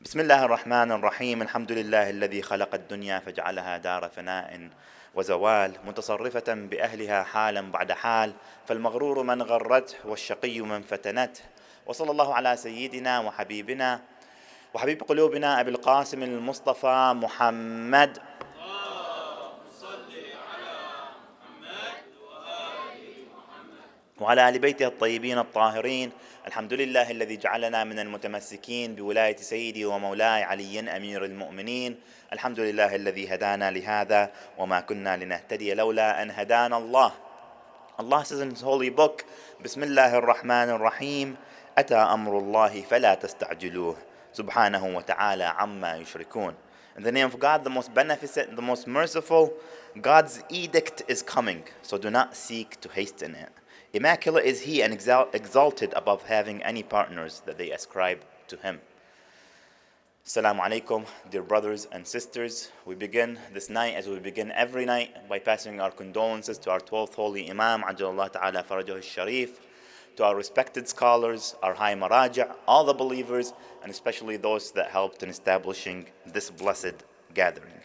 بسم الله الرحمن الرحيم. الحمد لله الذي خلق الدنيا فجعلها دار فناء وزوال متصرفة بأهلها حالا بعد حال، فالمغرور من غرته والشقي من فتنته. وصلى الله على سيدنا وحبيبنا وحبيب قلوبنا أبي القاسم المصطفى محمد وعلى آل بيته الطيبين الطاهرين. الحمد لله الذي جعلنا من المتمسكين بولاية سيدي ومولاي علي أمير المؤمنين. الحمد لله الذي هدانا لهذا وما كنا لنهتدي لولا أن هدانا الله. Allah says in His holy book, Bismillah ar-Rahman ar-Rahim, أتى أمر الله فلا تستعجلوه سبحانه وتعالى عما يشركون. In the name of God, the most beneficent, the most merciful, God's edict is coming, so do not seek to hasten it. Immaculate is He and exalted above having any partners that they ascribe to Him. Assalamu alaikum, dear brothers and sisters. We begin this night, as we begin every night, by passing our condolences to our 12th Holy Imam, Ajjalallahu Ta'ala Farajahu Sharif, to our respected scholars, our high maraja, all the believers, and especially those that helped in establishing this blessed gathering.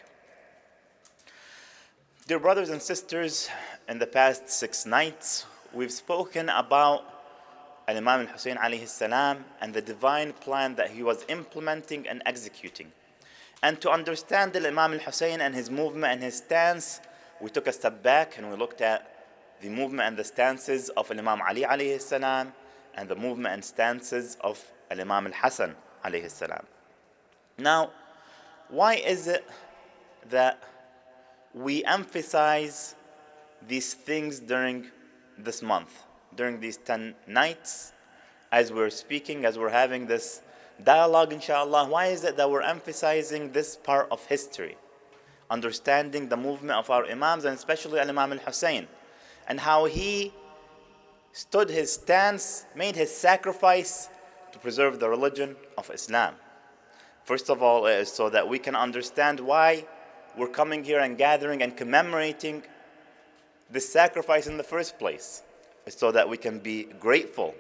Dear brothers and sisters, in the past 6 nights, we've spoken about Imam al-Hussein alayhi salam and the divine plan that he was implementing and executing. And to understand the Imam al-Hussein and his movement and his stance, we took a step back and we looked at the movement and the stances of Imam Ali alayhi salam and the movement and stances of Imam al-Hasan alayhi salam. Now, why is it that we emphasize these things during this month, during these 10 nights, as we're speaking, as we're having this dialogue, inshallah? Why is it that we're emphasizing this part of history, understanding the movement of our Imams, and especially Imam al-Hussein, and how he stood his stance, made his sacrifice to preserve the religion of Islam? First of all, it is so that we can understand why we're coming here and gathering and commemorating this sacrifice in the first place. It's so that we can be grateful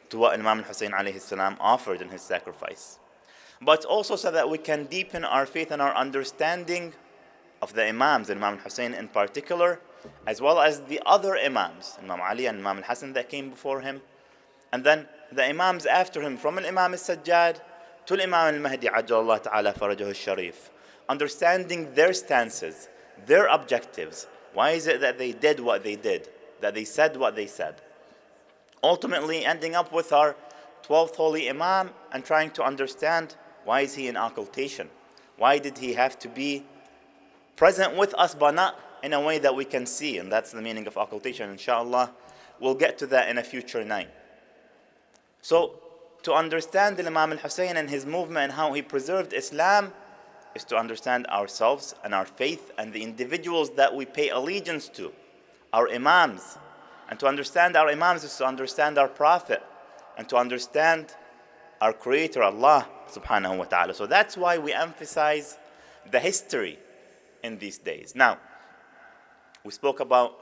to what Imam al-Hussein alayhi salam offered in his sacrifice. But also so that we can deepen our faith and our understanding of the Imams, Imam al-Hussein in particular, as well as the other Imams, Imam Ali and Imam al-Hasan that came before him, and then the Imams after him, from Imam al-Sajjad to Imam al-Mahdi Ajjalallahu Ta'ala Farajahu Sharif, understanding their stances, their objectives. Why is it that they did what they did, that they said what they said? Ultimately ending up with our 12th Holy Imam and trying to understand, why is he in occultation? Why did he have to be present with us but not in a way that we can see? And that's the meaning of occultation. Inshallah, we'll get to that in a future night. So, to understand the Imam al-Hussein and his movement and how he preserved Islam is to understand ourselves and our faith and the individuals that we pay allegiance to, our Imams. And to understand our Imams is to understand our Prophet and to understand our Creator, Allah subhanahu wa ta'ala. So that's why we emphasize the history in these days. Now, we spoke about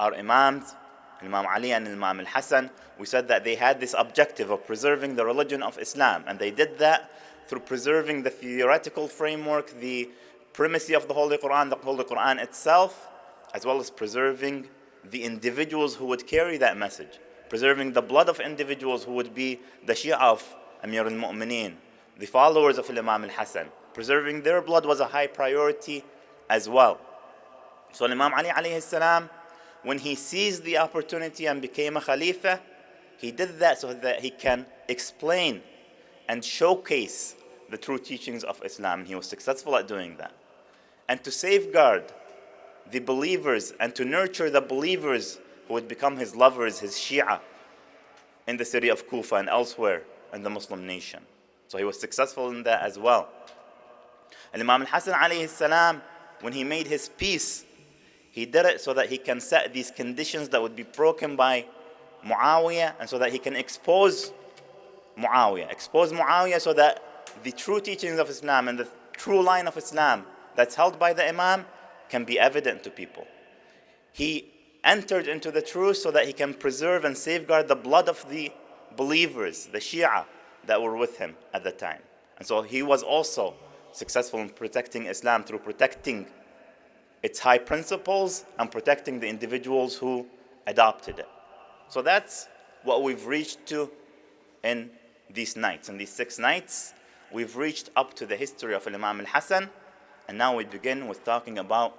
our Imams, Imam Ali and Imam al-Hasan. We said that they had this objective of preserving the religion of Islam, and they did that through preserving the theoretical framework, the primacy of the Holy Quran itself, as well as preserving the individuals who would carry that message, preserving the blood of individuals who would be the Shia of Amir al-Mu'mineen, the followers of Imam al-Hasan. Preserving their blood was a high priority as well. So Imam Ali alayhi salam, when he seized the opportunity and became a Khalifa, he did that so that he can explain and showcase the true teachings of Islam. And he was successful at doing that. And to safeguard the believers and to nurture the believers who would become his lovers, his Shia, in the city of Kufa and elsewhere in the Muslim nation. So he was successful in that as well. And Imam al-Hasan alayhi salam, when he made his peace, he did it so that he can set these conditions that would be broken by Muawiyah, and so that he can expose Muawiyah so that the true teachings of Islam and the true line of Islam that's held by the Imam can be evident to people. He entered into the truth so that he can preserve and safeguard the blood of the believers, the Shia that were with him at the time. And so he was also successful in protecting Islam through protecting its high principles and protecting the individuals who adopted it. So that's what we've reached to in these nights. In these 6 nights, we've reached up to the history of Imam al-Hassan, and now we begin with talking about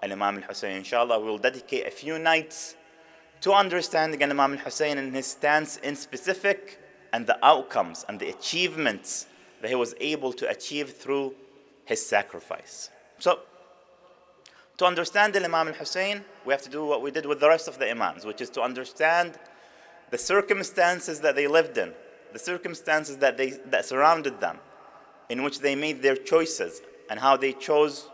Imam al-Hussein. Inshallah, we will dedicate a few nights to understanding Imam al-Hussein and his stance in specific, and the outcomes and the achievements that he was able to achieve through his sacrifice. So, to understand Imam al-Hussein, we have to do what we did with the rest of the Imams, which is to understand the circumstances that they lived in, the circumstances that surrounded them, in which they made their choices, and how they chose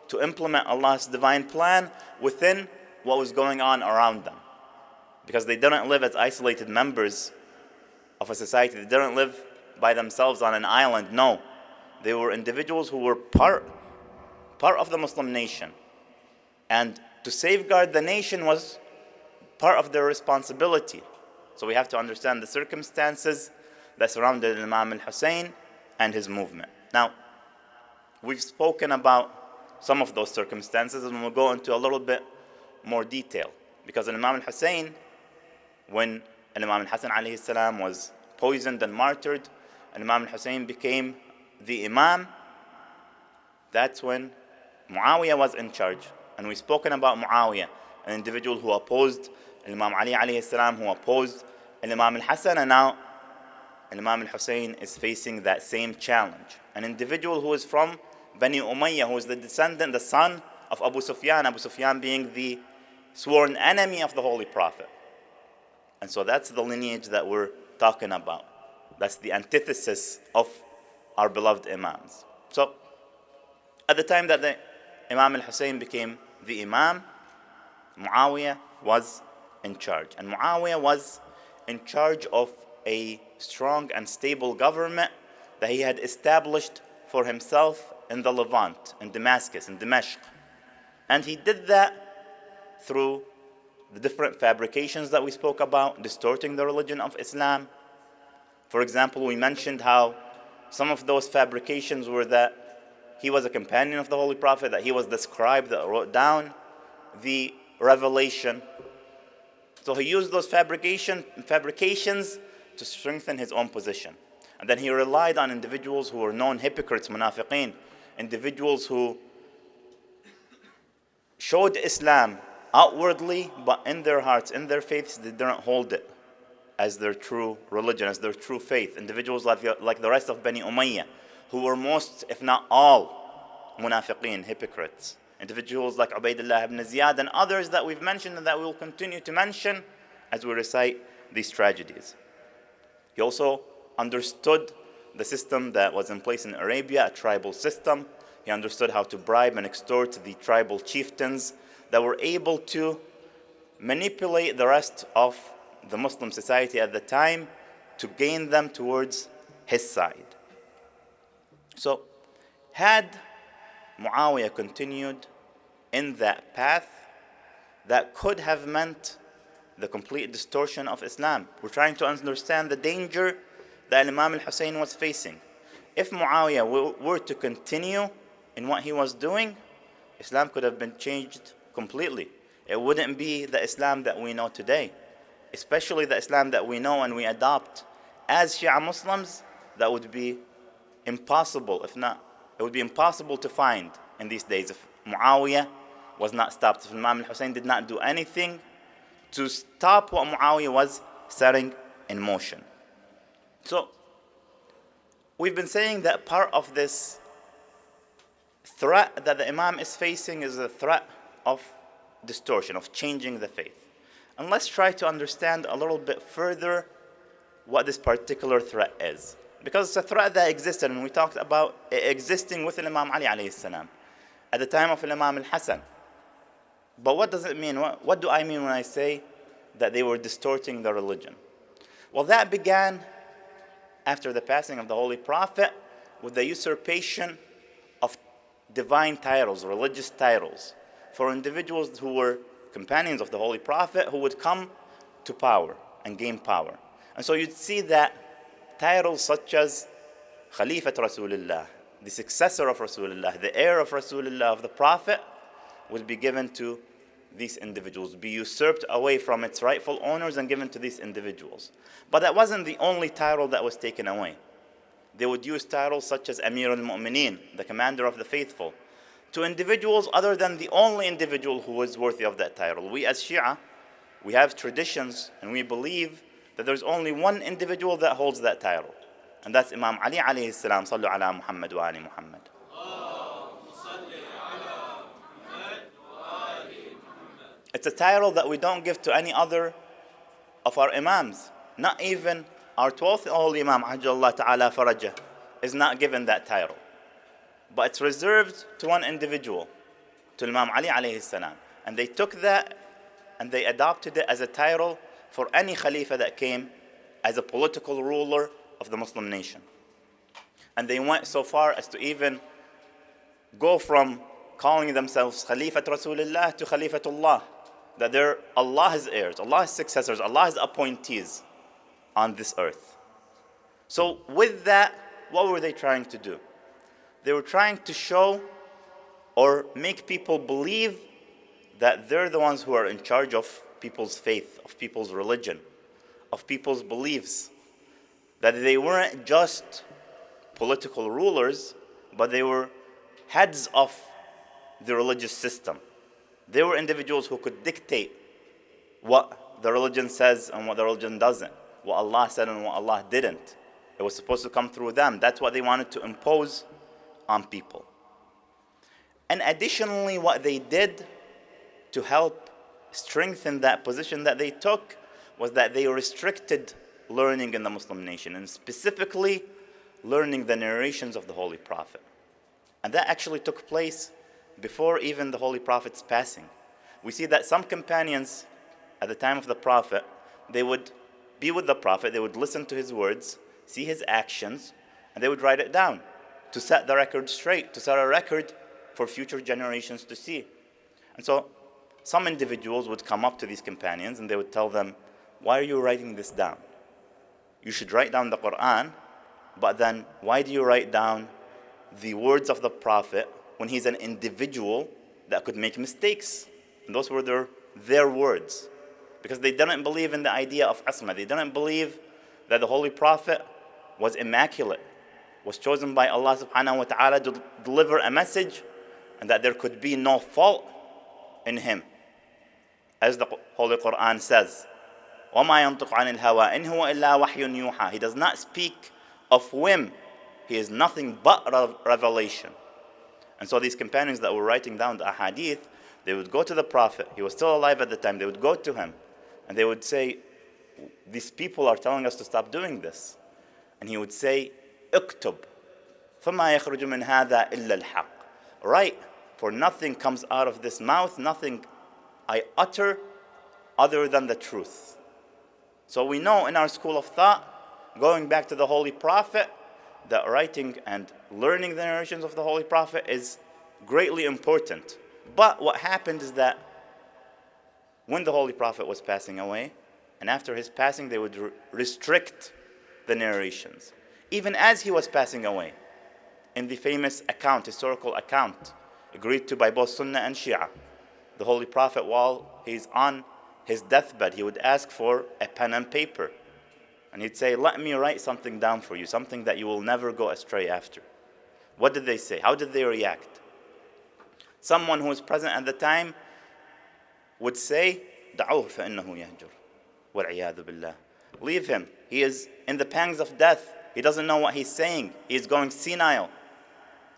to implement Allah's divine plan within what was going on around them. Because they didn't live as isolated members of a society. They didn't live by themselves on an island. No, they were individuals who were part of the Muslim nation. And to safeguard the nation was part of their responsibility. So we have to understand the circumstances that surrounded Imam al-Hussein and his movement. Now, we've spoken about some of those circumstances, and we'll go into a little bit more detail. Because Imam al-Hussein, when Imam al-Hassan alayhi salam was poisoned and martyred, and Imam al-Hussein became the Imam, that's when Muawiyah was in charge. And we've spoken about Muawiyah, an individual who opposed Imam Ali alayhi salam, who opposed Imam al-Hassan, and now Imam al-Hussein is facing that same challenge. An individual who is from Bani Umayyah, who is the descendant, the son of Abu Sufyan being the sworn enemy of the Holy Prophet. And so that's the lineage that we're talking about. That's the antithesis of our beloved Imams. So, at the time that the Imam al-Hussein became the Imam, Muawiyah was in charge. And Muawiyah was in charge of a strong and stable government that he had established for himself in the Levant, in Damascus, in Dimashq. And he did that through the different fabrications that we spoke about, distorting the religion of Islam. For example, we mentioned how some of those fabrications were that he was a companion of the Holy Prophet, that he was the scribe that wrote down the revelation. So he used those fabrications to strengthen his own position. And then he relied on individuals who were known hypocrites, munafiqeen, individuals who showed Islam outwardly, but in their hearts, in their faiths, they didn't hold it as their true religion, as their true faith. Individuals like the rest of Bani Umayyah, who were most, if not all, munafiqeen, hypocrites. Individuals like Ubaydullah ibn Ziyad and others that we've mentioned and that we will continue to mention as we recite these tragedies. He also understood the system that was in place in Arabia, a tribal system. He understood how to bribe and extort the tribal chieftains that were able to manipulate the rest of the Muslim society at the time to gain them towards his side. So, had Muawiyah continued in that path, that could have meant the complete distortion of Islam. We're trying to understand the danger that Imam al-Hussein was facing. If Muawiyah were to continue in what he was doing, Islam could have been changed completely. It wouldn't be the Islam that we know today, especially the Islam that we know and we adopt as Shia Muslims. That would be impossible, if not, it would be impossible to find in these days if Muawiyah was not stopped, if Imam al-Hussein did not do anything to stop what Muawiyah was setting in motion. So, we've been saying that part of this threat that the Imam is facing is a threat of distortion, of changing the faith. And let's try to understand a little bit further what this particular threat is. Because it's a threat that existed, and we talked about it existing with Imam Ali alayhi salam at the time of Imam al-Hassan. But what does it mean? What do I mean when I say that they were distorting the religion? Well, that began after the passing of the Holy Prophet with the usurpation of divine titles, religious titles, for individuals who were companions of the Holy Prophet who would come to power and gain power. And so you'd see that titles such as Khalifat Rasulullah, the successor of Rasulullah, the heir of Rasulullah, of the Prophet, would be given to these individuals, be usurped away from its rightful owners and given to these individuals. But that wasn't the only title that was taken away. They would use titles such as Amir al-Mu'mineen, the commander of the faithful, to individuals other than the only individual who was worthy of that title. We as Shia, we have traditions and we believe that there's only one individual that holds that title. And that's Imam Ali alayhi salam. Sallu ala Muhammad wa ali Muhammad. It's a title that we don't give to any other of our imams. Not even our 12th holy Imam, Hajjallah Ta'ala Farajah, is not given that title. But it's reserved to one individual, to Imam Ali alayhi salam. And they took that and they adopted it as a title for any Khalifa that came as a political ruler of the Muslim nation. And they went so far as to even go from calling themselves Khalifat Rasulullah to Khalifatullah, that they're Allah's heirs, Allah's successors, Allah's appointees on this earth. So with that, what were they trying to do? They were trying to show or make people believe that they're the ones who are in charge of people's faith, of people's religion, of people's beliefs. That they weren't just political rulers, but they were heads of the religious system. They were individuals who could dictate what the religion says and what the religion doesn't, what Allah said and what Allah didn't. It was supposed to come through them. That's what they wanted to impose on people. And additionally, what they did to help strengthen that position that they took was that they restricted learning in the Muslim nation, and specifically learning the narrations of the Holy Prophet. And that actually took place before even the Holy Prophet's passing. We see that some companions at the time of the Prophet, they would be with the Prophet, they would listen to his words, see his actions, and they would write it down to set the record straight, to set a record for future generations to see. And so some individuals would come up to these companions and they would tell them, why are you writing this down? You should write down the Quran, but then why do you write down the words of the Prophet when he's an individual that could make mistakes? And those were their words. Because they didn't believe in the idea of Asma. They didn't believe that the Holy Prophet was immaculate, was chosen by Allah subhanahu wa ta'ala to deliver a message, and that there could be no fault in him. As the Holy Quran says, وَمَا يَنطِقُ عَنِ الْهَوَىٰ إِنْ هُوَ إِلَّا وَحْيٌ يُوحَىٰ. He does not speak of whim. He is nothing but revelation. And so these companions that were writing down the ahadith, they would go to the Prophet. He was still alive at the time. They would go to him and they would say, these people are telling us to stop doing this. And he would say, اكتب فما يخرج من هذا إلا الحق. Write, for nothing comes out of this mouth, nothing I utter other than the truth. So we know in our school of thought, going back to the Holy Prophet, that writing and learning the narrations of the Holy Prophet is greatly important. But what happened is that when the Holy Prophet was passing away, and after his passing, they would restrict the narrations. Even as he was passing away, in the famous account, historical account, agreed to by both Sunnah and Shia, the Holy Prophet, while he's on his deathbed, he would ask for a pen and paper. And he'd say, let me write something down for you, something that you will never go astray after. What did they say? How did they react? Someone who was present at the time would say, دعوه فإنه يهجر والعياذ بالله. Leave him. He is in the pangs of death. He doesn't know what he's saying. He is going senile.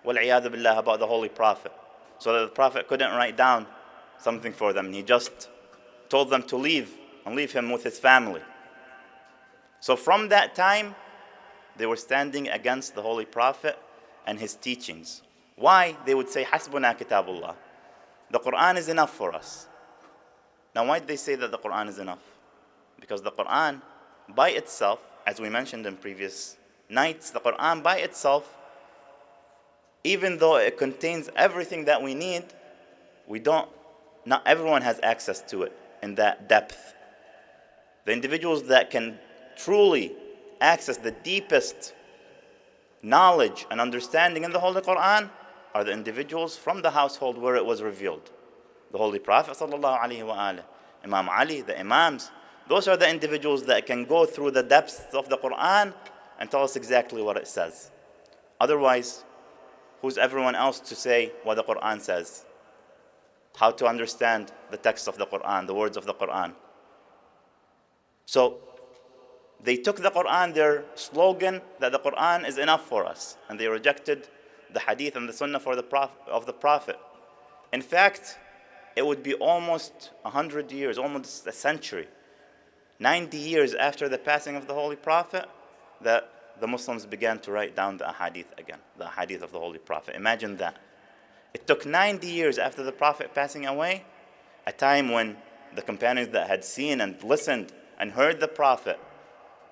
وَالْعِيَاذُ بِاللَّهِ, about the Holy Prophet. So that the Prophet couldn't write down something for them. He just told them to leave and leave him with his family. So from that time, they were standing against the Holy Prophet and his teachings. Why? They would say, حَسْبُنَا كِتَابُ اللَّهِ. The Quran is enough for us. Now why did they say that the Quran is enough? Because the Quran by itself, as we mentioned in previous nights, the Quran by itself, even though it contains everything that we need, not everyone has access to it in that depth. The individuals that can truly access the deepest knowledge and understanding in the Holy Quran are the individuals from the household where it was revealed. The Holy Prophet sallallahu alaihi wasallam, Imam Ali, the Imams. Those are the individuals that can go through the depths of the Quran and tell us exactly what it says. Otherwise, who's everyone else to say what the Quran says? How to understand the text of the Quran, the words of the Quran. So they took the Quran, their slogan that the Quran is enough for us, and they rejected the hadith and the sunnah of the Prophet. In fact, it would be almost 100 years, almost a century, 90 years after the passing of the Holy Prophet, that the Muslims began to write down the hadith again, the hadith of the Holy Prophet. Imagine that. It took 90 years after the Prophet passing away, a time when the companions that had seen and listened and heard the Prophet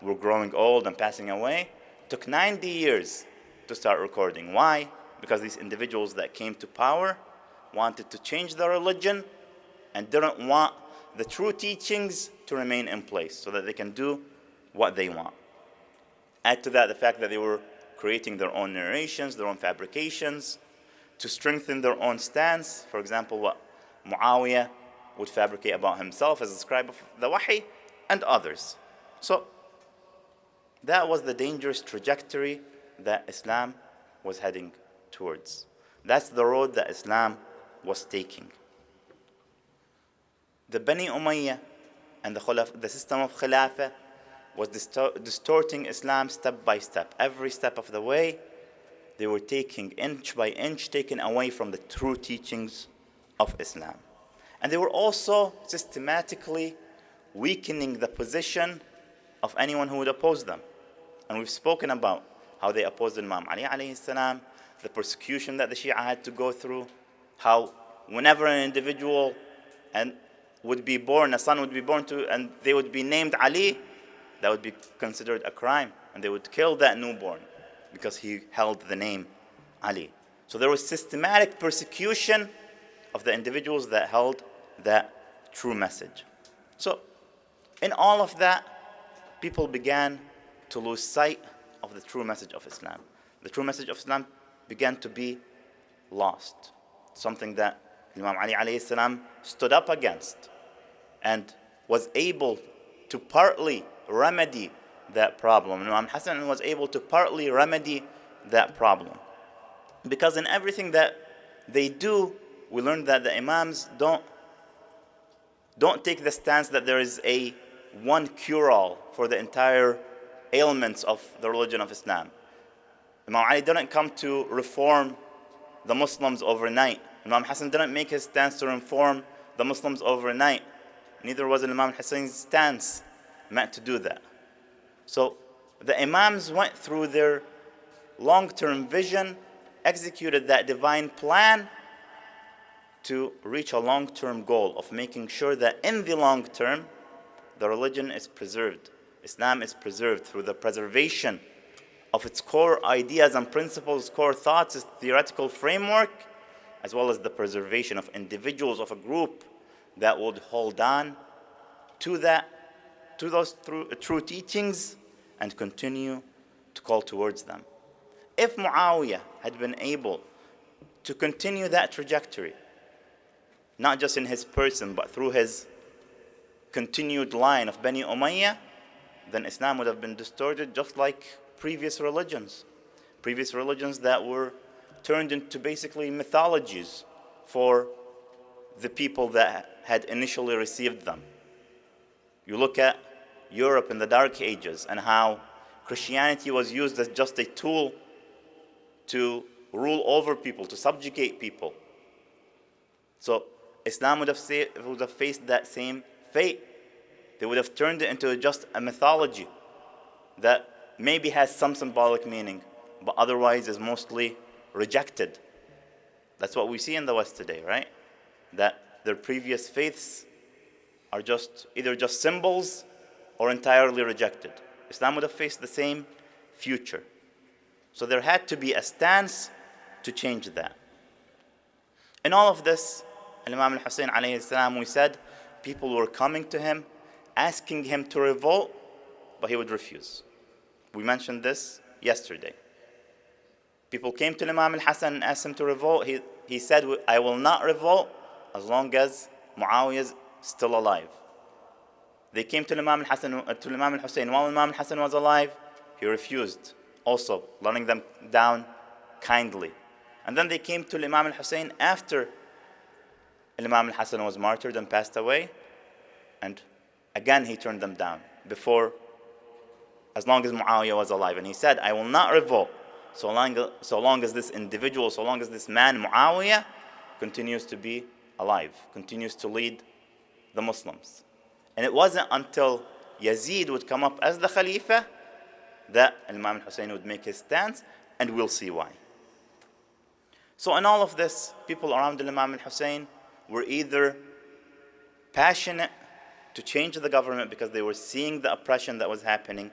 were growing old and passing away. It took 90 years to start recording. Why? Because these individuals that came to power wanted to change the religion and didn't want the true teachings to remain in place so that they can do what they want. Add to that the fact that they were creating their own narrations, their own fabrications, to strengthen their own stance. For example, what Muawiyah would fabricate about himself as a scribe of the Wahy, and others. So that was the dangerous trajectory that Islam was heading towards. That's the road that Islam was taking. The Bani Umayyah and the system of Khilafah was distorting Islam step by step. Every step of the way, they were taking inch by inch, taken away from the true teachings of Islam. And they were also systematically weakening the position of anyone who would oppose them. And we've spoken about how they opposed Imam Ali alayhi salam, the persecution that the Shia had to go through, how whenever an individual would be born, a son would be born to, and they would be named Ali, that would be considered a crime, and they would kill that newborn because he held the name Ali. So there was systematic persecution of the individuals that held that true message. So in all of that, people began to lose sight of the true message of Islam. The true message of Islam began to be lost, something that Imam Ali alayhi salam stood up against and was able to partly remedy that problem. Imam Hassan was able to partly remedy that problem. Because in everything that they do, we learn that the Imams don't take the stance that there is a one cure-all for the entire ailments of the religion of Islam. Imam Ali didn't come to reform the Muslims overnight. Imam Hassan didn't make his stance to reform the Muslims overnight. Neither was Imam Hassan's stance meant to do that. So the Imams went through their long-term vision, executed that divine plan to reach a long-term goal of making sure that in the long term, the religion is preserved. Islam is preserved through the preservation of its core ideas and principles, core thoughts, its theoretical framework, as well as the preservation of individuals of a group that would hold on to those true teachings and continue to call towards them. If Muawiyah had been able to continue that trajectory, not just in his person, but through his continued line of Bani Umayyah, then Islam would have been distorted just like previous religions that were turned into basically mythologies for the people that had initially received them. You look at Europe in the Dark Ages and how Christianity was used as just a tool to rule over people, to subjugate people. So Islam would have faced that same fate. They would have turned it into just a mythology that maybe has some symbolic meaning, but otherwise is mostly rejected. That's what we see in the West today, right? That their previous faiths are either just symbols or entirely rejected. Islam would have faced the same future. So there had to be a stance to change that. In all of this, Imam al-Hussein alayhi salam, we said, people were coming to him, asking him to revolt, but he would refuse. We mentioned this yesterday. People came to Imam al-Hassan and asked him to revolt. He said, I will not revolt as long as Muawiyah is still alive. They came to Imam al-Hussein while Imam al-Hassan was alive. He refused, also letting them down kindly. And then they came to Imam al-Hussein after Imam al-Hassan was martyred and passed away. And again he turned them down as long as Muawiyah was alive. And he said, I will not revolt so long as this individual, so long as this man Muawiyah continues to be alive, continues to lead the Muslims. And it wasn't until Yazid would come up as the Khalifa that Imam al-Hussein would make his stance, and we'll see why. So in all of this, people around Imam al-Hussein were either passionate to change the government because they were seeing the oppression that was happening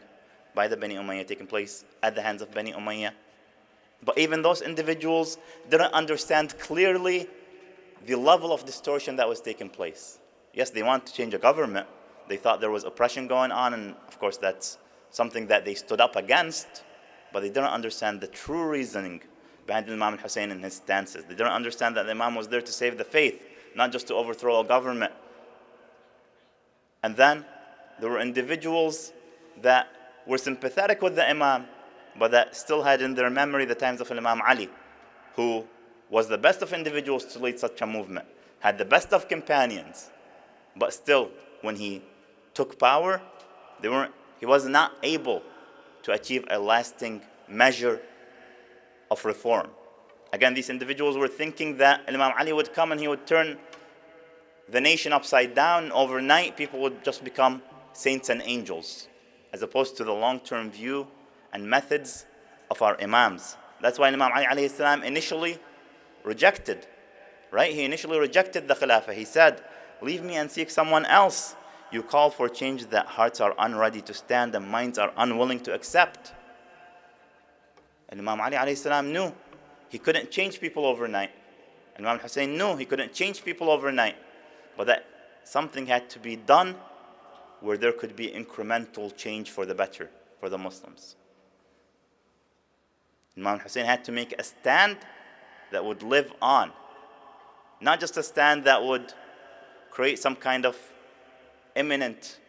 by the Bani Umayyah taking place at the hands of Bani Umayyah. But even those individuals didn't understand clearly the level of distortion that was taking place. Yes, they wanted to change a government. They thought there was oppression going on, and of course that's something that they stood up against, but they didn't understand the true reasoning behind Imam al-Hussein and his stances. They didn't understand that the Imam was there to save the faith, not just to overthrow a government. And then there were individuals that were sympathetic with the Imam, but that still had in their memory the times of Imam Ali, who was the best of individuals to lead such a movement, had the best of companions, but still, when he took power, he was not able to achieve a lasting measure of reform. Again, these individuals were thinking that Imam Ali would come and he would turn the nation upside down. Overnight, people would just become saints and angels, as opposed to the long-term view and methods of our imams. That's why Imam Ali alayhi salam initially rejected, right? He initially rejected the Khilafah. He said, leave me and seek someone else. You call for change that hearts are unready to stand and minds are unwilling to accept. And Imam Ali alayhi salam knew he couldn't change people overnight. And Imam Hussein knew he couldn't change people overnight. But that something had to be done where there could be incremental change for the better, for the Muslims. Imam Hussein had to make a stand that would live on. Not just a stand that would create some kind of imminent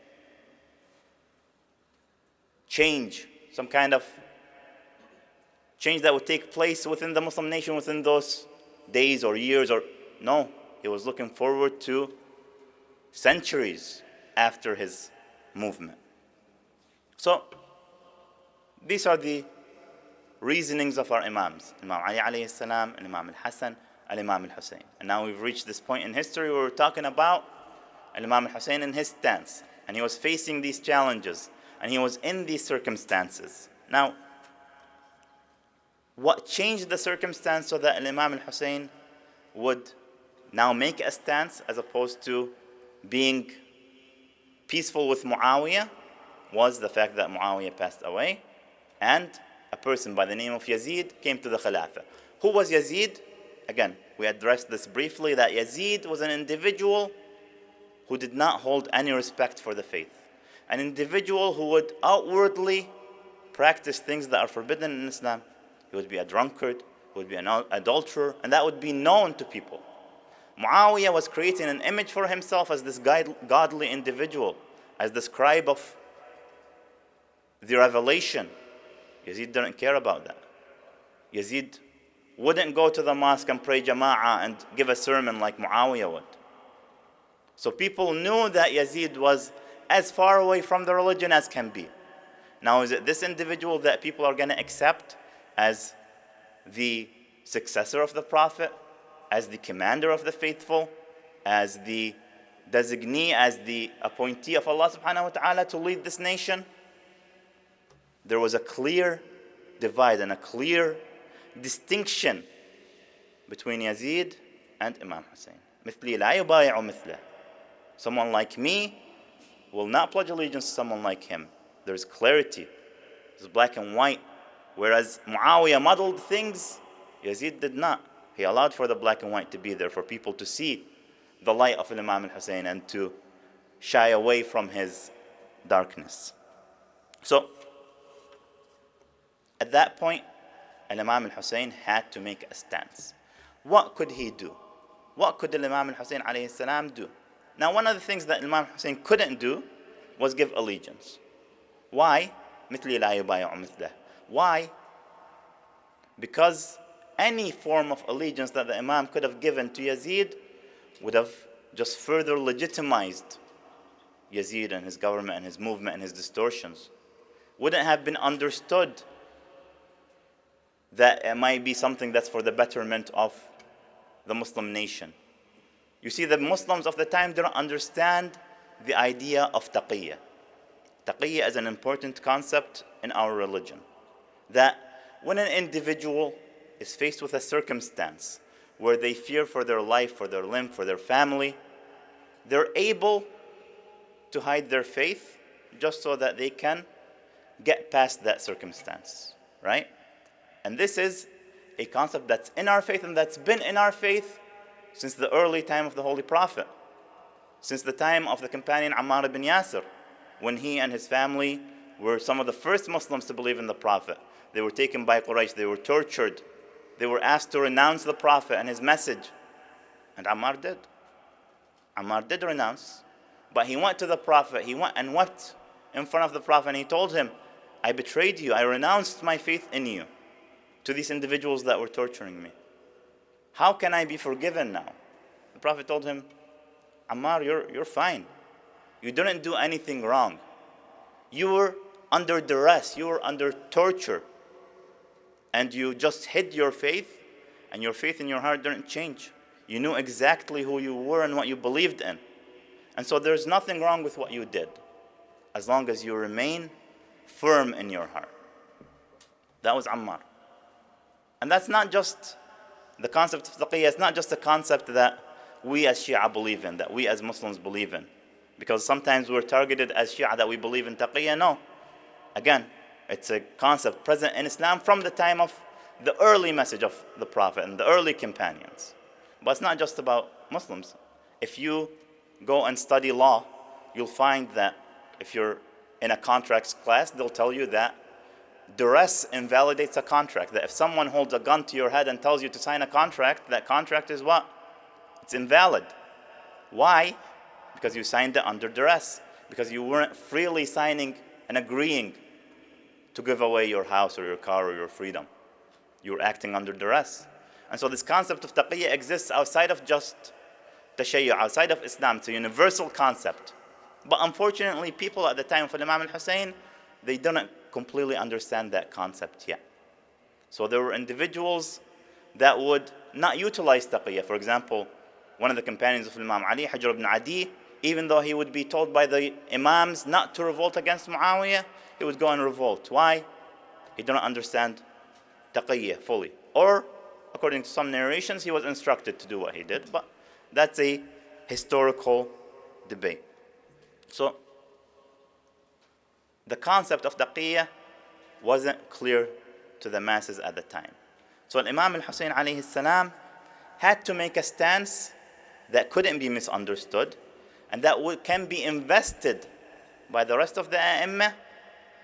change, some kind of change that would take place within the Muslim nation within those days or years. No, he was looking forward to centuries after his movement. So these are the reasonings of our imams, Imam Ali alayhi salam, and Imam al-Hassan, and Imam al-Hussein. And now we've reached this point in history where we're talking about Imam al-Hussein and his stance. And he was facing these challenges, and he was in these circumstances. Now, what changed the circumstance so that Imam al-Hussein would now make a stance as opposed to being peaceful with Muawiyah was the fact that Muawiyah passed away and a person by the name of Yazid came to the Khilafah. Who was Yazid? Again, we addressed this briefly, that Yazid was an individual who did not hold any respect for the faith. An individual who would outwardly practice things that are forbidden in Islam. He would be a drunkard, he would be an adulterer, and that would be known to people. Muawiyah was creating an image for himself as this godly individual, as the scribe of the revelation. Yazid didn't care about that. Yazid wouldn't go to the mosque and pray jama'ah and give a sermon like Muawiyah would. So people knew that Yazid was as far away from the religion as can be. Now, is it this individual that people are going to accept as the successor of the Prophet, as the commander of the faithful, as the designee, as the appointee of Allah subhanahu wa ta'ala to lead this nation? There was a clear divide and a clear distinction between Yazid and Imam Hussein. مثلي لا يبايع مثله. Someone like me will not pledge allegiance to someone like him. There's clarity. It's black and white. Whereas Muawiyah muddled things, Yazid did not. He allowed for the black and white to be there, for people to see the light of Imam al-Hussein and to shy away from his darkness. So, at that point, Imam al-Hussein had to make a stance. What could he do? What could Imam al-Hussein alayhi salam do? Now, one of the things that Imam Hussein couldn't do was give allegiance. Why? مثلي لا يبايع مثله. Why? Because any form of allegiance that the Imam could have given to Yazid would have just further legitimized Yazid and his government and his movement and his distortions. Wouldn't have been understood that it might be something that's for the betterment of the Muslim nation. You see, the Muslims of the time didn't understand the idea of taqiyya. Taqiyya is an important concept in our religion. That when an individual is faced with a circumstance where they fear for their life, for their limb, for their family, they're able to hide their faith just so that they can get past that circumstance, right? And this is a concept that's in our faith and that's been in our faith since the early time of the Holy Prophet, since the time of the companion Ammar ibn Yasir, when he and his family were some of the first Muslims to believe in the Prophet. They were taken by Quraysh, they were tortured, they were asked to renounce the Prophet and his message. And Ammar did. Ammar did renounce, but he went to the Prophet, he went and wept in front of the Prophet, and he told him, I betrayed you, I renounced my faith in you to these individuals that were torturing me. How can I be forgiven now? The Prophet told him, Ammar, you're fine. You didn't do anything wrong. You were under duress, you were under torture, and you just hid your faith, and your faith in your heart didn't change. You knew exactly who you were and what you believed in. And so there's nothing wrong with what you did, as long as you remain firm in your heart. That was Ammar. And that's not just the concept of taqiyya, it's not just a concept that we as Shia believe in, that we as Muslims believe in. Because sometimes we're targeted as Shia that we believe in taqiyya. No. Again, it's a concept present in Islam from the time of the early message of the Prophet and the early companions. But it's not just about Muslims. If you go and study law, you'll find that if you're in a contracts class, they'll tell you that duress invalidates a contract. That if someone holds a gun to your head and tells you to sign a contract, that contract is what? It's invalid. Why? Because you signed it under duress. Because you weren't freely signing and agreeing to give away your house or your car or your freedom. You were acting under duress. And so this concept of taqiyya exists outside of just tashayyu', outside of Islam. It's a universal concept. But unfortunately, people at the time of Imam al-Hussein, they didn't completely understand that concept yet. So there were individuals that would not utilize taqiyya. For example, one of the companions of Imam Ali, Hajr ibn Adi, even though he would be told by the Imams not to revolt against Muawiyah, he would go and revolt. Why? He didn't understand taqiyya fully. Or, according to some narrations, he was instructed to do what he did. But that's a historical debate. So, the concept of taqiyya wasn't clear to the masses at the time. So Imam al-Hussein alayhi salam had to make a stance that couldn't be misunderstood and that can be invested by the rest of the A'imma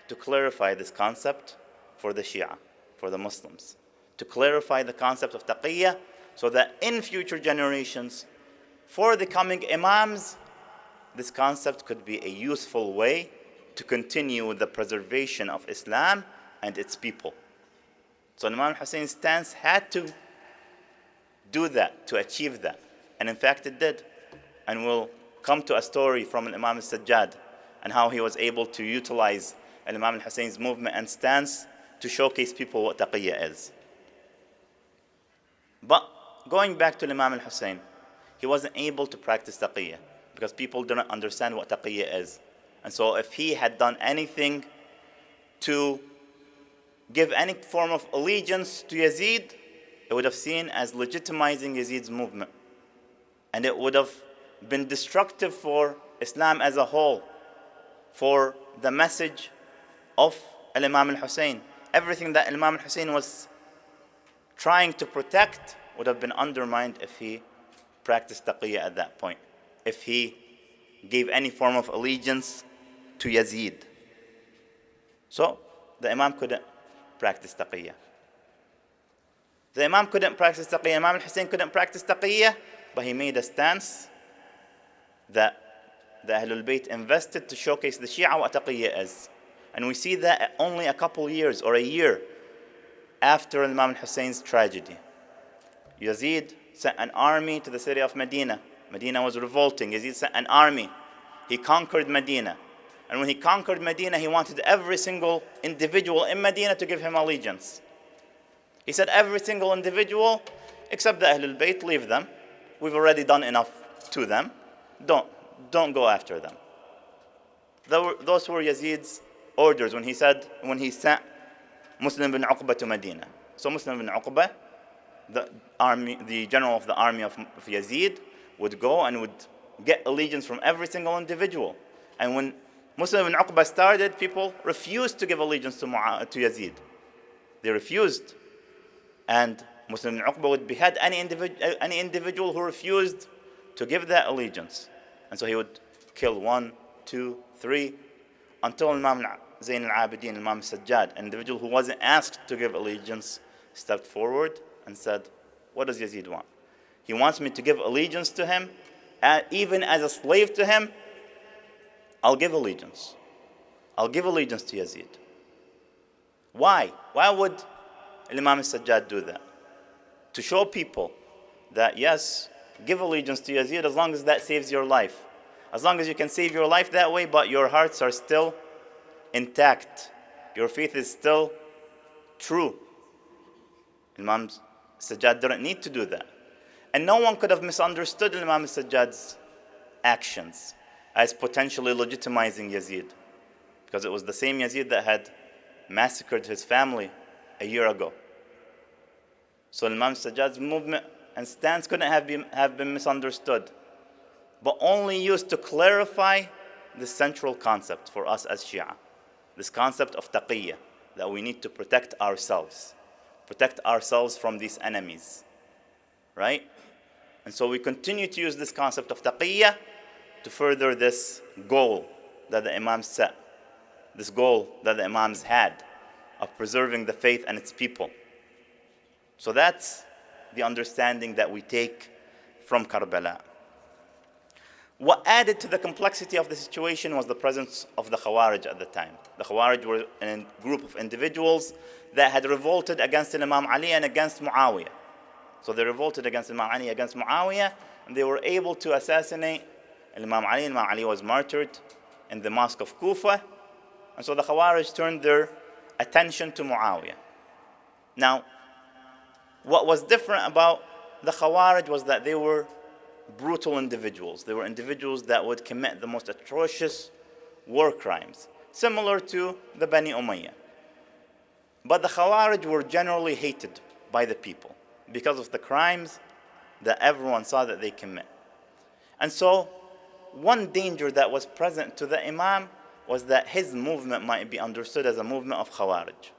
to clarify this concept for the Shia, for the Muslims. To clarify the concept of taqiyya so that in future generations, for the coming Imams, this concept could be a useful way to continue with the preservation of Islam and its people. So Imam Hussein's stance had to do that, to achieve that. And in fact it did. And we'll come to a story from Imam al-Sajjad and how he was able to utilize Imam al-Hussein's movement and stance to showcase people what taqiyya is. But going back to Imam al-Hussein, he wasn't able to practice taqiyya because people didn't understand what taqiyya is. And so if he had done anything to give any form of allegiance to Yazid, it would have seen as legitimizing Yazid's movement. And it would have been destructive for Islam as a whole, for the message of Imam al-Hussein. Everything that Imam al-Hussein was trying to protect would have been undermined if he practiced taqiyya at that point, if he gave any form of allegiance to Yazid. So the Imam couldn't practice taqiyya. The Imam couldn't practice taqiyya, Imam al-Hussein couldn't practice taqiyya, but he made a stance that the Ahlul Bayt invested to showcase the Shia what taqiyya is. And we see that only a couple years or a year after Imam al-Hussein's tragedy. Yazid sent an army to the city of Medina. Medina was revolting. Yazid sent an army. He conquered Medina. And when he conquered Medina, he wanted every single individual in Medina to give him allegiance. He said, every single individual, except the Ahlul Bayt, leave them. We've already done enough to them. Don't go after them. Those were Yazid's orders when he sent Muslim bin Uqba to Medina. So Muslim bin Uqba, the general of the army of Yazid, would go and would get allegiance from every single individual. And when Muslim bin Uqba started, people refused to give allegiance to Yazid. They refused. And Muslim bin Uqba would behead any individual who refused to give that allegiance. And so he would kill 1, 2, 3, until Imam Zayn al-Abidin, Imam Sajjad, an individual who wasn't asked to give allegiance, stepped forward and said, what does Yazid want? He wants me to give allegiance to him, even as a slave to him. I'll give allegiance. I'll give allegiance to Yazid. Why? Why would Imam Sajjad do that? To show people that, yes, give allegiance to Yazid as long as that saves your life. As long as you can save your life that way, but your hearts are still intact. Your faith is still true. Imam Sajjad didn't need to do that. And no one could have misunderstood Imam Sajjad's actions as potentially legitimizing Yazid, because it was the same Yazid that had massacred his family a year ago. So Imam Sajjad's movement and stance couldn't have been misunderstood, but only used to clarify the central concept for us as Shia, this concept of taqiyya, that we need to protect ourselves from these enemies, right? And so we continue to use this concept of taqiyya to further this goal that the Imams set, this goal that the Imams had of preserving the faith and its people. So that's the understanding that we take from Karbala. What added to the complexity of the situation was the presence of the Khawarij at the time. The Khawarij were a group of individuals that had revolted against Imam Ali and against Muawiyah. So they revolted against Imam Ali, against Muawiyah, and they were able to assassinate Imam Ali. Imam Ali was martyred in the mosque of Kufa. And so the Khawarij turned their attention to Muawiyah. Now, what was different about the Khawarij was that they were brutal individuals. They were individuals that would commit the most atrocious war crimes, similar to the Bani Umayyah. But the Khawarij were generally hated by the people because of the crimes that everyone saw that they commit. And so, one danger that was present to the Imam was that his movement might be understood as a movement of Khawarij.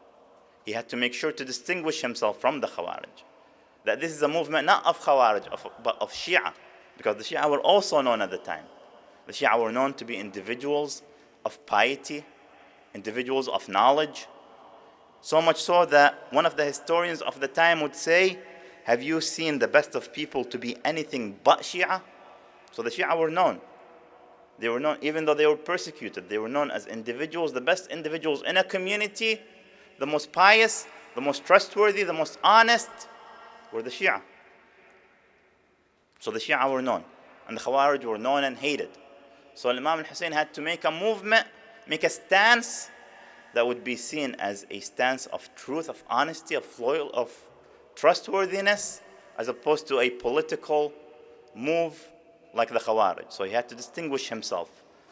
He had to make sure to distinguish himself from the Khawarij. That this is a movement not of Khawarij, but of Shia. Because the Shia were also known at the time. The Shia were known to be individuals of piety, individuals of knowledge. So much so that one of the historians of the time would say, have you seen the best of people to be anything but Shia? So the Shia were known. They were known, even though they were persecuted, they were known as individuals, the best individuals in a community, the most pious, the most trustworthy, the most honest, were the Shia. So the Shia were known, and the Khawarij were known and hated. So Imam al-Hussein had to make a movement, make a stance that would be seen as a stance of truth, of honesty, of loyal, of trustworthiness, as opposed to a political move like the Khawarij. So he had to distinguish himself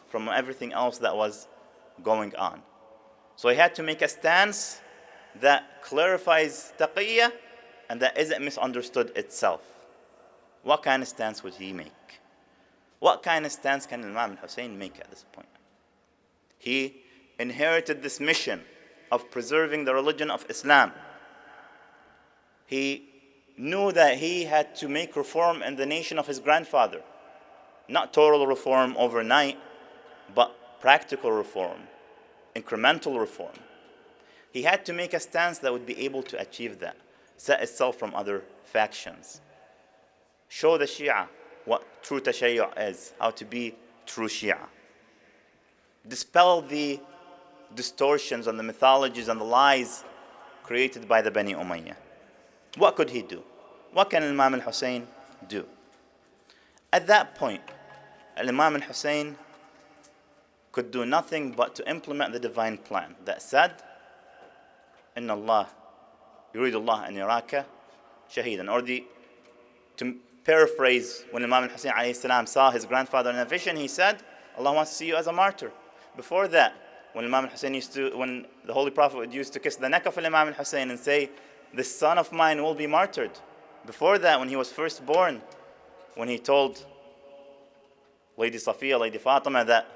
from everything else that was going on. So he had to make a stance that clarifies taqiyya and that isn't misunderstood itself. What kind of stance would he make? What kind of stance can Imam al-Hussein make at this point? He inherited this mission of preserving the religion of Islam. He knew that he had to make reform in the nation of his grandfather. Not total reform overnight, but practical reform, incremental reform. He had to make a stance that would be able to achieve that. set itself from other factions. Show the Shia what true tashayyu' is, how to be true Shia. Dispel the distortions and the mythologies and the lies created by the Bani Umayyah. What could he do? What can Imam al-Hussein do? At that point, Imam al-Hussein could do nothing but to implement the divine plan that said, Inna Allah, yurid Allah an yaraka shahidan. Or to paraphrase, when Imam al-Hussein alayhi salam saw his grandfather in a vision, he said, Allah wants to see you as a martyr. Before that, when Imam al-Hussein when the Holy Prophet used to kiss the neck of Imam al-Hussein and say, this son of mine will be martyred. Before that, when he was first born, when he told Lady Safiya, Lady Fatima, that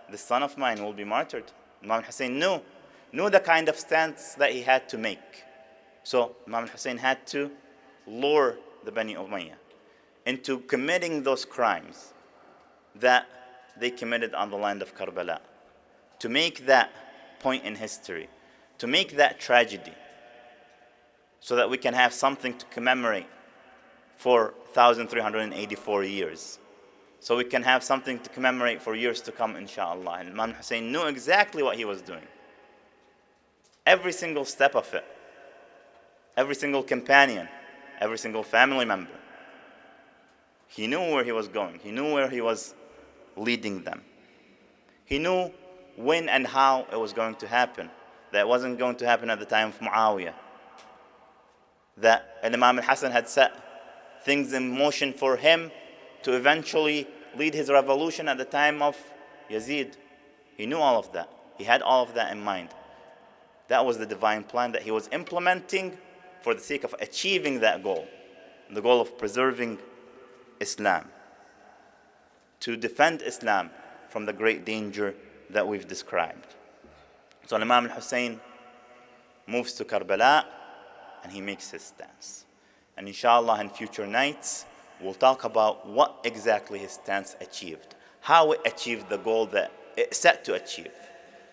the son of mine will be martyred, Imam al-Hussein knew the kind of stance that he had to make. So Imam al-Hussein had to lure the Bani Umayyah into committing those crimes that they committed on the land of Karbala, to make that point in history, to make that tragedy, so that we can have something to commemorate for 1,384 years. So we can have something to commemorate for years to come, inshallah. And Imam Hussein knew exactly what he was doing. Every single step of it, every single companion, every single family member. He knew where he was going. He knew where he was leading them. He knew when and how it was going to happen. That it wasn't going to happen at the time of Muawiyah. That Imam al-Hassan had set things in motion for him to eventually lead his revolution at the time of Yazid. He knew all of that. He had all of that in mind. That was the divine plan that he was implementing for the sake of achieving that goal, the goal of preserving Islam, to defend Islam from the great danger that we've described. So Imam al-Hussein moves to Karbala and he makes his stance. And inshallah, in future nights, we'll talk about what exactly his stance achieved, how it achieved the goal that it set to achieve,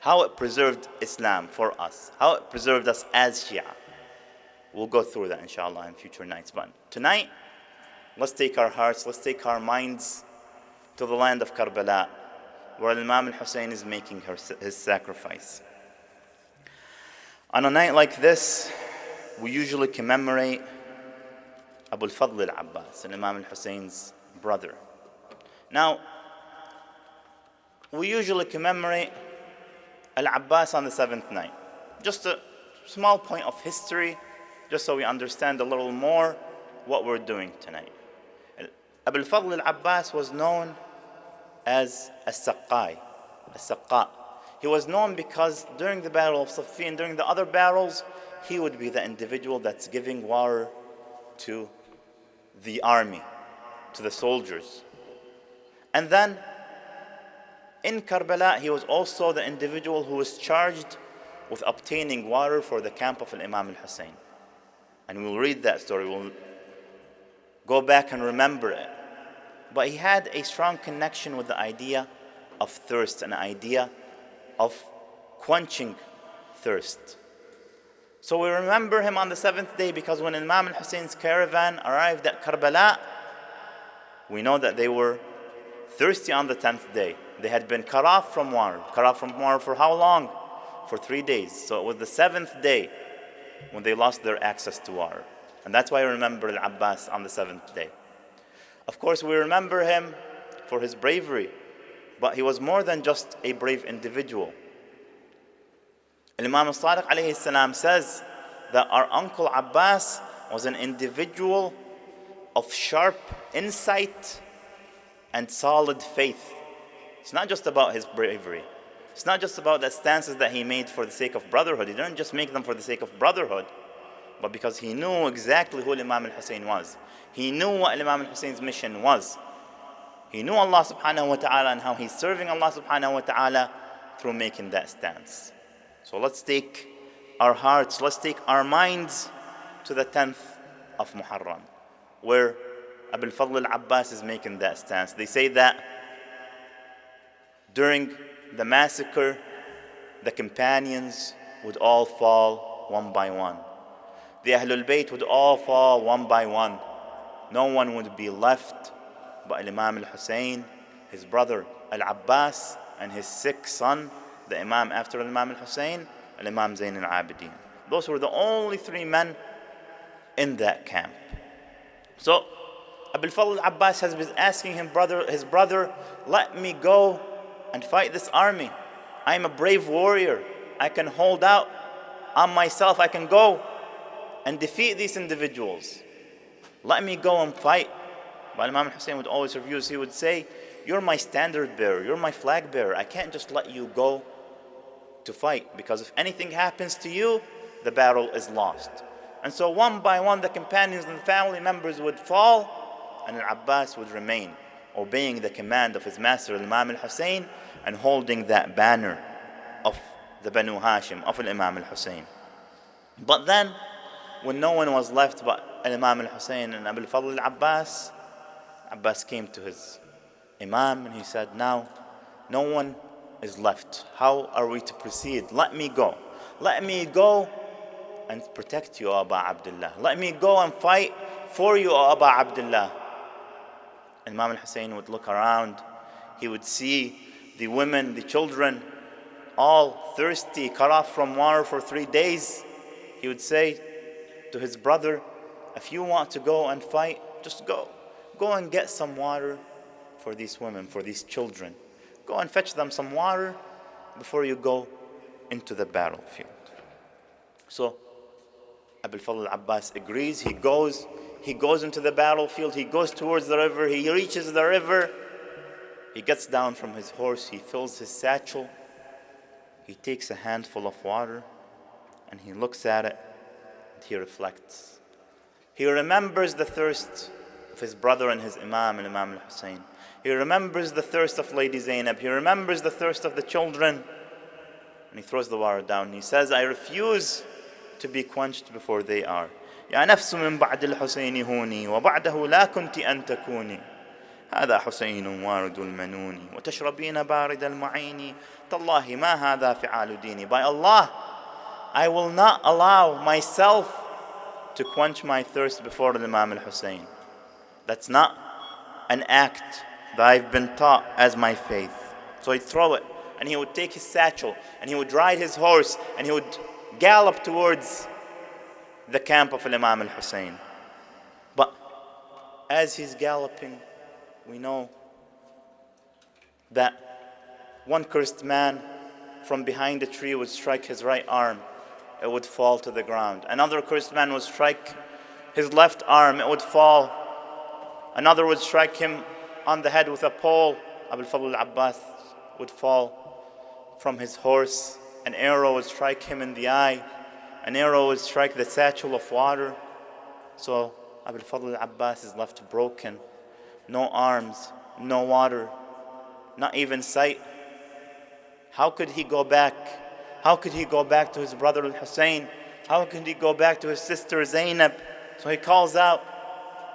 how it preserved Islam for us, how it preserved us as Shia. We'll go through that inshallah in future nights. But tonight, let's take our hearts, let's take our minds to the land of Karbala, where Imam al-Hussein is making his sacrifice. On a night like this, we usually commemorate Abu al-Fadl al-Abbas, and Imam al-Hussein's brother. Now, we usually commemorate al-Abbas on the 7th night. Just a small point of history, just so we understand a little more what we're doing tonight. Abu al-Fadl al-Abbas was known as as-Saqqa. He was known because during the Battle of Siffin, during the other battles, he would be the individual that's giving water to the army, to the soldiers. And then in Karbala, he was also the individual who was charged with obtaining water for the camp of Imam al-Hussein. And we'll read that story, we'll go back and remember it. But he had a strong connection with the idea of thirst, an idea of quenching thirst. So we remember him on the 7th day because when Imam al-Hussein's caravan arrived at Karbala, we know that they were thirsty on the 10th day. They had been cut off from water. Cut off from water for how long? For 3 days. So it was the 7th day when they lost their access to water. And that's why we remember al-Abbas on the 7th day. Of course, we remember him for his bravery, but he was more than just a brave individual. Imam al-Sadiq alayhi salam says that our uncle Abbas was an individual of sharp insight and solid faith. It's not just about his bravery. It's not just about the stances that he made for the sake of brotherhood. He didn't just make them for the sake of brotherhood, but because he knew exactly who Imam al-Hussein was. He knew what Imam al-Hussein's mission was. He knew Allah subhanahu wa ta'ala and how he's serving Allah subhanahu wa ta'ala through making that stance. So let's take our hearts, let's take our minds to the 10th of Muharram, where Abu al-Fadl al-Abbas is making that stance. They say that during the massacre, the companions would all fall one by one. The Ahlul Bayt would all fall one by one. No one would be left but Imam al-Hussein, his brother al-Abbas, and his sixth son, the Imam after Imam al-Hussein, Imam Zayn al-Abidin. Those were the only three men in that camp. So Abul Fadl al-Abbas has been asking his brother, let me go and fight this army. I'm a brave warrior. I can hold out on myself. I can go and defeat these individuals. Let me go and fight. But Imam al-Hussein would always refuse. He would say, you're my standard bearer. You're my flag bearer. I can't just let you go to fight, because if anything happens to you, the battle is lost. And so one by one, the companions and the family members would fall, and al-Abbas would remain, obeying the command of his master, Imam al-Hussein, and holding that banner of the Banu Hashim, of Imam al-Hussein. But then, when no one was left but Imam al-Hussein and Abul Fadl al-Abbas, Abbas came to his Imam and he said, now, no one is left. How are we to proceed? Let me go. Let me go and protect you, O Aba Abdullah. Let me go and fight for you, O Aba Abdullah. And Imam al-Hussein would look around. He would see the women, the children, all thirsty, cut off from water for 3 days. He would say to his brother, if you want to go and fight, just go. Go and get some water for these women, for these children. Go and fetch them some water before you go into the battlefield. So Abul Fadl al-Abbas agrees. He goes into the battlefield. He goes towards the river. He reaches the river. He gets down from his horse. He fills his satchel. He takes a handful of water and he looks at it and he reflects. He remembers the thirst of his brother and his Imam and Imam al-Hussein. He remembers the thirst of Lady Zainab. He remembers the thirst of the children. And he throws the water down. He says, I refuse to be quenched before they are. يا نفس من بعد الحسين هوني وبعده لا كنت أن تكوني هذا حسين وارد المنون وتشربين بارد المعين تالله ما هذا فعال ديني. By Allah, I will not allow myself to quench my thirst before the Imam al-Hussein. That's not an act that I've been taught as my faith. So he'd throw it, and he would take his satchel, and he would ride his horse, and he would gallop towards the camp of Imam al-Hussein. But as he's galloping, we know that one cursed man from behind a tree would strike his right arm. It would fall to the ground. Another cursed man would strike his left arm. It would fall. Another would strike him on the head with a pole. Abul Fadl al-Abbas would fall from his horse. An arrow would strike him in the eye. An arrow would strike the satchel of water. So Abul Fadl al-Abbas is left broken. No arms, no water, not even sight. How could he go back? How could he go back to his brother al-Hussein? How could he go back to his sister Zainab? So he calls out,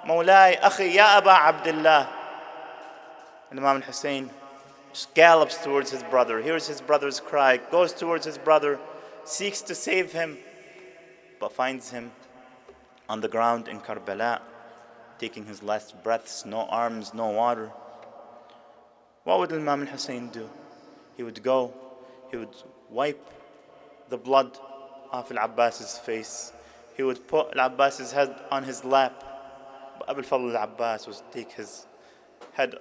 Mawlai, Akhi, Ya Aba Abdullah. And Imam al-Hussein just gallops towards his brother, hears his brother's cry, goes towards his brother, seeks to save him, but finds him on the ground in Karbala, taking his last breaths, no arms, no water. What would Imam al-Hussein do? He would go, he would wipe the blood off al-Abbas's face. He would put al-Abbas's head on his lap. But Abul Fadl al-Abbas would take his head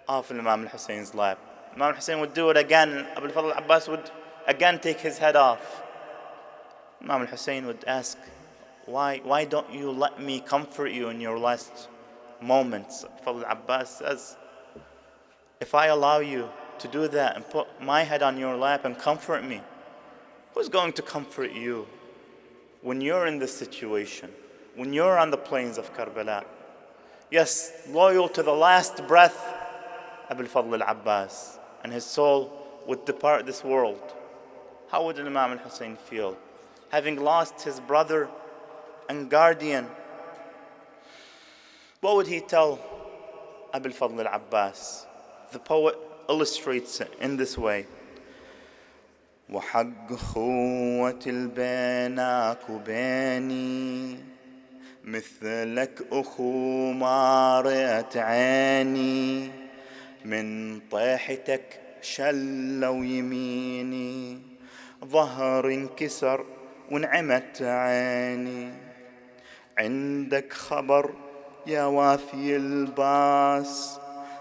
off Imam al-Hussein's lap. Imam al-Hussein would do it again. Abul Fadl al-Abbas would again take his head off. Imam al-Hussein would ask, why don't you let me comfort you in your last moments? Abul Fadl al-Abbas says, if I allow you to do that and put my head on your lap and comfort me, who's going to comfort you when you're in this situation, when you're on the plains of Karbala? Yes, loyal to the last breath, Abul Fadl al-Abbas, and his soul would depart this world. How would Imam al-Hussein feel, having lost his brother and guardian? What would he tell Abul Fadl al-Abbas? The poet illustrates it in this way. وحق خوة البينك وبيني مثلك أخو ما رأت عيني من طيحتك شلوا يميني ظهر انكسر وانعمت عيني عندك خبر يا وافي الباس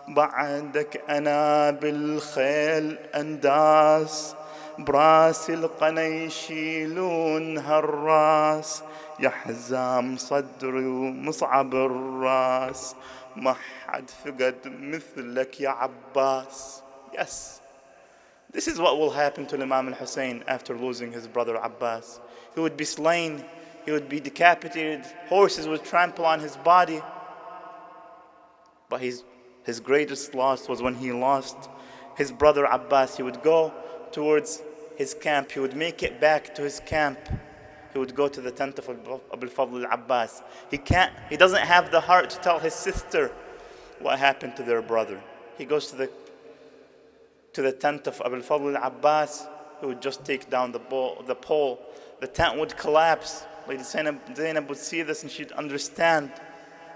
بعدك أنا بالخيل أنداس براس القنا يشيلون هالراس يا حزام صدري ومصعب الراس ما حد فقد مثلك يا عباس. Yes, this is what will happen to Imam al-Hussein after losing his brother Abbas. He would be slain, he would be decapitated, horses would trample on his body. But his greatest loss was when he lost his brother Abbas. He would go towards his camp, he would make it back to his camp. He would go to the tent of Abu al-Fadl al-Abbas. He doesn't have the heart to tell his sister what happened to their brother. He goes to the tent of Abu al-Fadl al-Abbas. He would just take down the pole. The tent would collapse. Lady Zainab would see this and she'd understand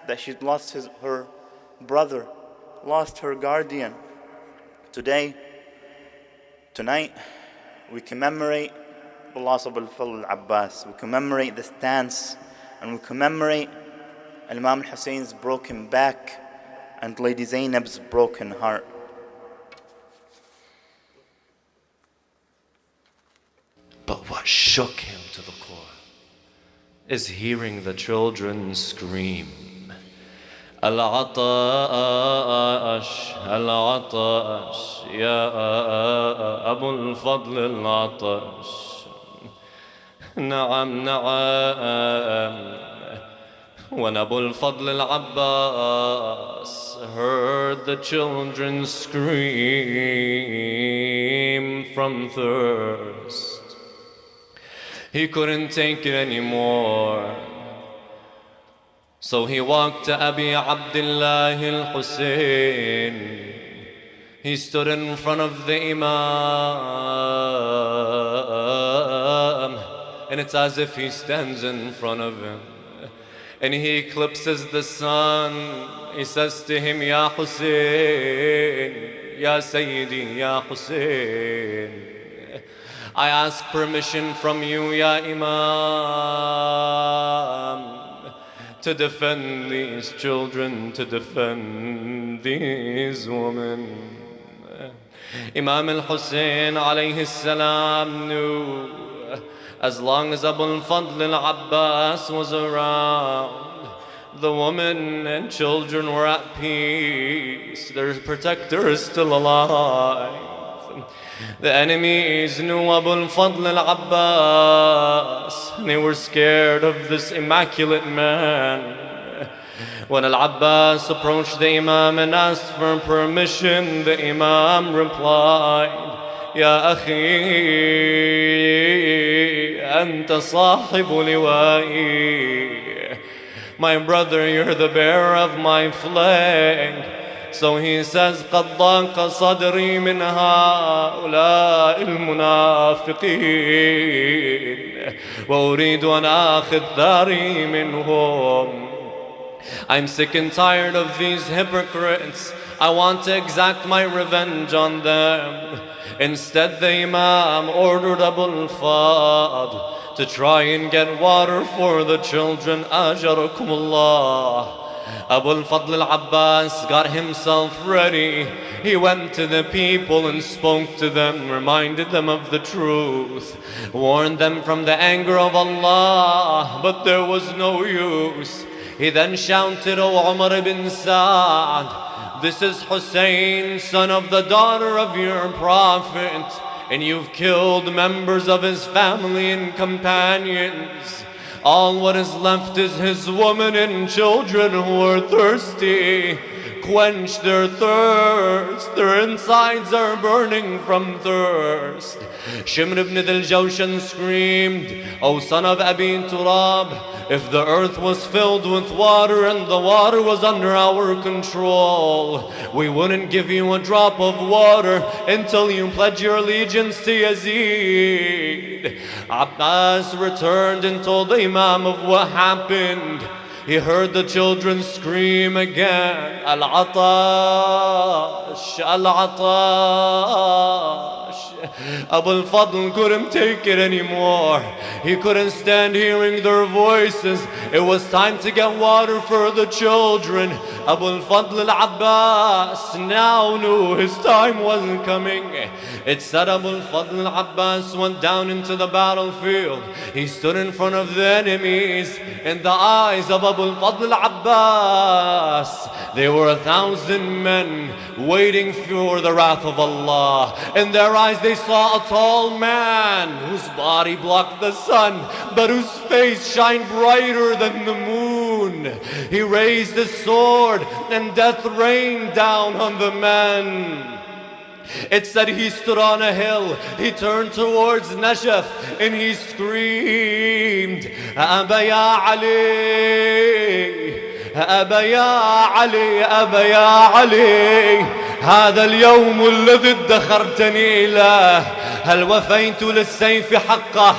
that she'd lost her brother, lost her guardian. Tonight, we commemorate the loss of Al-Fadl al-Abbas. We commemorate the stance, and we commemorate Imam al-Hussein's broken back and Lady Zainab's broken heart. But what shook him to the core is hearing the children scream, العطش العطش يا أبو الفضل العطش نعم نعم. When Abu al-Fadl al-Abbas heard the children scream from thirst, he couldn't take it anymore. So he walked to Abi Abdullah al-Hussein. He stood in front of the Imam, and it's as if he stands in front of him. And he eclipses the sun. He says to him, Ya Hussein, Ya Sayyidi, Ya Hussein, I ask permission from you, Ya Imam, to defend these children, to defend these women. Imam al-Hussein alayhi salam knew as long as Abu al-Fadl al-Abbas was around, the women and children were at peace. Their protector is still alive. The enemies knew Abu al-Fadl al-Abbas. They were scared of this immaculate man. When al-Abbas approached the Imam and asked for permission, the Imam replied, Ya akhi, anta sahibu liwa'i. My brother, you're the bearer of my flag. So he says, قَدْ ضَاقَ صَدْرِي مِنْ هَؤُلَاءِ الْمُنَافِقِينَ وَأُرِيدُ أَنْ آخِذْ ثَارِي مِنْهُمْ. I'm sick and tired of these hypocrites. I want to exact my revenge on them. Instead, the Imam ordered Abu al-Fadl to try and get water for the children. Ajarakumullah. Abu al-Fadl al-Abbas got himself ready. He went to the people and spoke to them, reminded them of the truth, warned them from the anger of Allah, but there was no use. He then shouted, O Umar ibn Sa'd, this is Hussein, son of the daughter of your prophet, and you've killed members of his family and companions. All what is left is his women and children who are thirsty. quench their thirst. Their insides are burning from thirst. Shimr ibn Dhil-Jawshan screamed, O son of Abi Turab, if the earth was filled with water and the water was under our control, we wouldn't give you a drop of water until you pledge your allegiance to Yazid. Abbas returned and told the Imam of what happened. He heard the children scream again, Al-Atash, Al-Atash. Abu al-Fadl couldn't take it anymore. He couldn't stand hearing their voices. It was time to get water for the children. Abu al-Fadl al-Abbas now knew his time wasn't coming. It said Abu al-Fadl al-Abbas went down into the battlefield. He stood in front of the enemies. In the eyes of Abu al-Fadl al-Abbas, there were 1,000 men waiting for the wrath of Allah. In their eyes they saw a tall man whose body blocked the sun, but whose face shined brighter than the moon. He raised his sword and death rained down on the men. It said he stood on a hill, he turned towards Najaf and he screamed, Aba ya Ali, Aba ya Ali, Aba ya Ali, هذا اليوم الذي ادخرتني إليه هل وفيت للسيف حقه.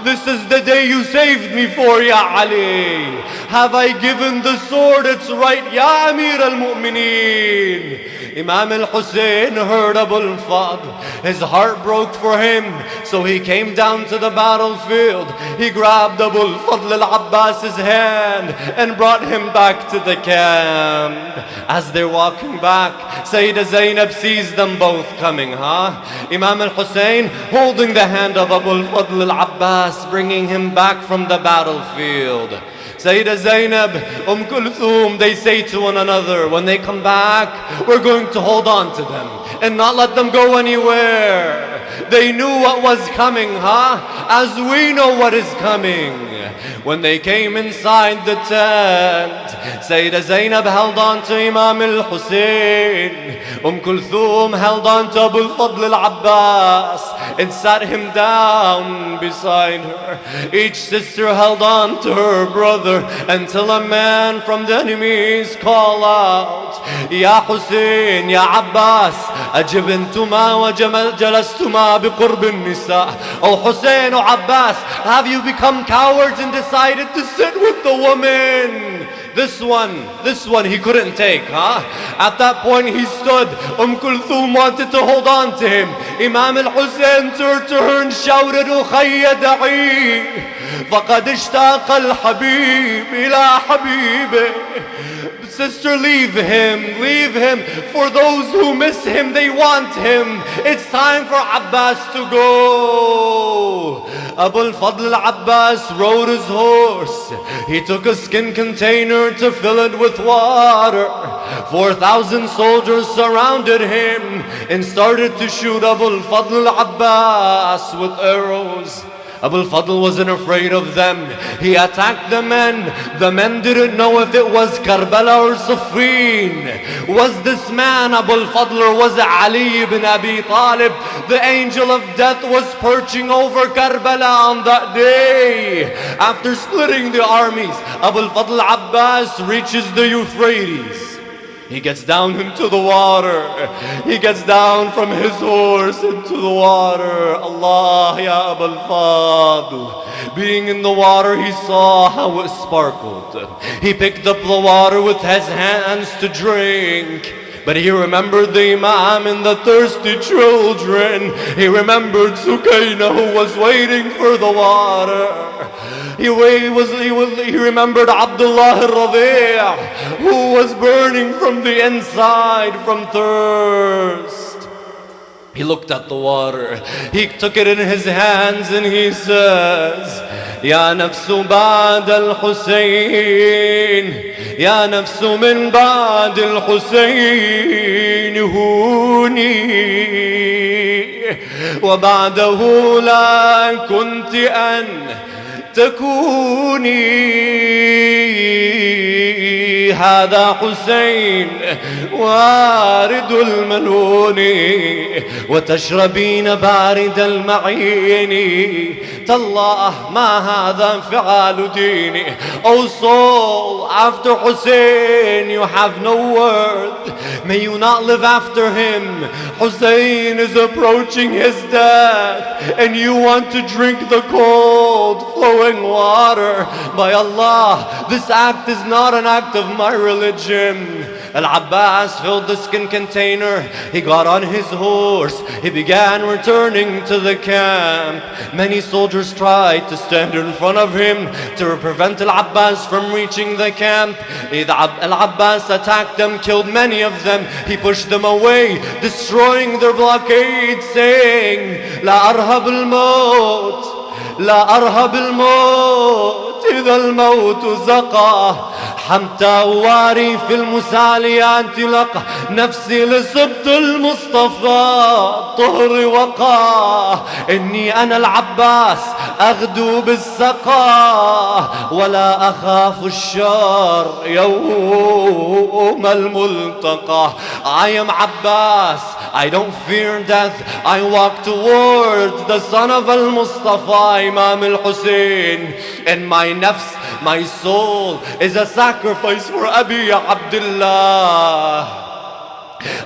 This is the day you saved me for, Ya Ali. Have I given the sword its right, Ya Amir al-Mu'mineen? Imam al-Hussein heard Abu al-Fadl. His heart broke for him, so he came down to the battlefield. He grabbed Abu al-Fadl al-Abbas's hand and brought him back to the camp. As they're walking back, Sayyidah Zainab sees them both coming, Imam al-Hussein holding the hand of Abu al-Fadl al-Abbas, bringing him back from the battlefield. Sayyidah Zainab, Kulthum, they say to one another, when they come back, we're going to hold on to them and not let them go anywhere. They knew what was coming, as we know what is coming. When they came inside the tent, Sayyidah Zainab held on to Imam al-Hussein. Kulthum held on to Abu al-Fadl al-Abbas and sat him down beside her. Each sister held on to her brother until a man from the enemies called out, Ya Hussein, Ya Abbas, أجبنتما وجلستما بقرب النساء. Oh Hussein, oh Abbas, have you become cowards and decided to sit with the woman? This one he couldn't take, At that point he stood. Kulthum wanted to hold on to him. Imam al-Hussein turned to her and shouted, Ukhayya da'i, faqad ishtaqa al-habib ila habibi. Sister, leave him. For those who miss him, they want him. It's time for Abbas to go. Abu al-Fadl al-Abbas rode his horse. He took a skin container to fill it with water. 4,000 soldiers surrounded him and started to shoot Abu al-Fadl al-Abbas with arrows. Abu al-Fadl wasn't afraid of them. He attacked the men. The men didn't know if it was Karbala or Siffin. Was this man Abu al-Fadl or was it Ali ibn Abi Talib? The angel of death was perching over Karbala on that day. After splitting the armies, Abu al-Fadl Abbas reaches the Euphrates. He gets down into the water. He gets down from his horse into the water. Allah, Ya Abu al-Fadl. Being in the water, he saw how it sparkled. He picked up the water with his hands to drink. But he remembered the Imam and the thirsty children. He remembered Sukaina who was waiting for the water. He remembered Abdullah al-Rabi' who was burning from the inside from thirst. He looked at the water. He took it in his hands and he says, Ya nafsu ba'd al-Husayn, Ya nafsu min ba'd al-Husayn huni, wa ba'dahu la kunti an تكوني هذا حسين وارد الملون وتشربين بارد المعين تالله ما هذا فعال ديني. O soul, after Hussein you have no worth. May you not live after him. Hussein is approaching his death and you want to drink the cold flowing water. By Allah, this act is not an act of my religion. Al-Abbas filled the skin container. He got on his horse. He began returning to the camp. Many soldiers tried to stand in front of him to prevent Al-Abbas from reaching the camp. Al-Abbas attacked them, killed many of them. He pushed them away, destroying their blockade, saying, La arhab al-maut, La arhab al-maut, إذا الموت زقى حتى أواري في المساليات لقى نفسي لسبط المصطفى طهر وقى إني أنا العباس أغدو بالسقى ولا أخاف الشر يوم الملتقى. I am Abbas, I don't fear death, I walk towards the son of al-Mustafa Imam al-Hussein, and my nafs, my soul is a sacrifice for Abi Abdullah.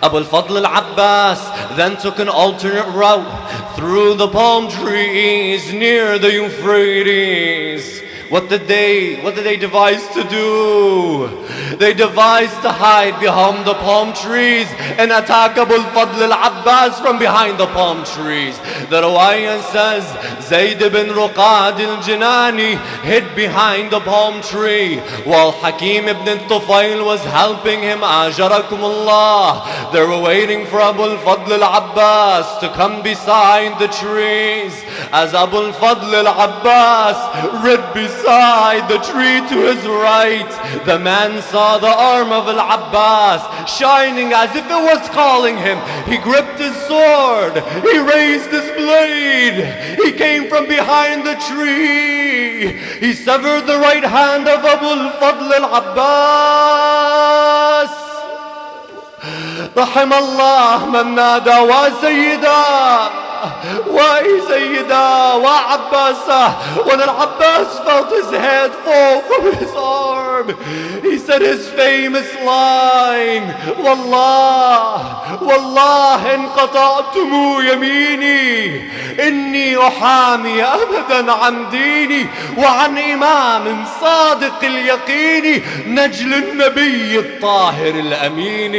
Abu al-Fadl al-Abbas then took an alternate route through the palm trees near the Euphrates. What did they devise to do? They devised to hide behind the palm trees and attack Abu al-Fadl al-Abbas from behind the palm trees. The riwayah says Zayd ibn Ruqad al-Jinani hid behind the palm tree while Hakim ibn Tufayl was helping him. Ajarakumullah. They were waiting for Abu al-Fadl al-Abbas to come beside the trees. As Abu al-Fadl al-Abbas rid beside the tree to his right, the man saw the arm of Al-Abbas shining as if it was calling him. He gripped his sword, he raised his blade, he came from behind the tree, he severed the right hand of Abu al-Fadl al-Abbas. رحم الله من نادى وسيدا وسيدا وعباسة. When Al-Abbas felt his head fall from his arm, he said his famous line, والله والله إن قطعتم يميني إني أحامي أبدا عن ديني وعن إمام صادق اليقين نجل النبي الطاهر الأمين.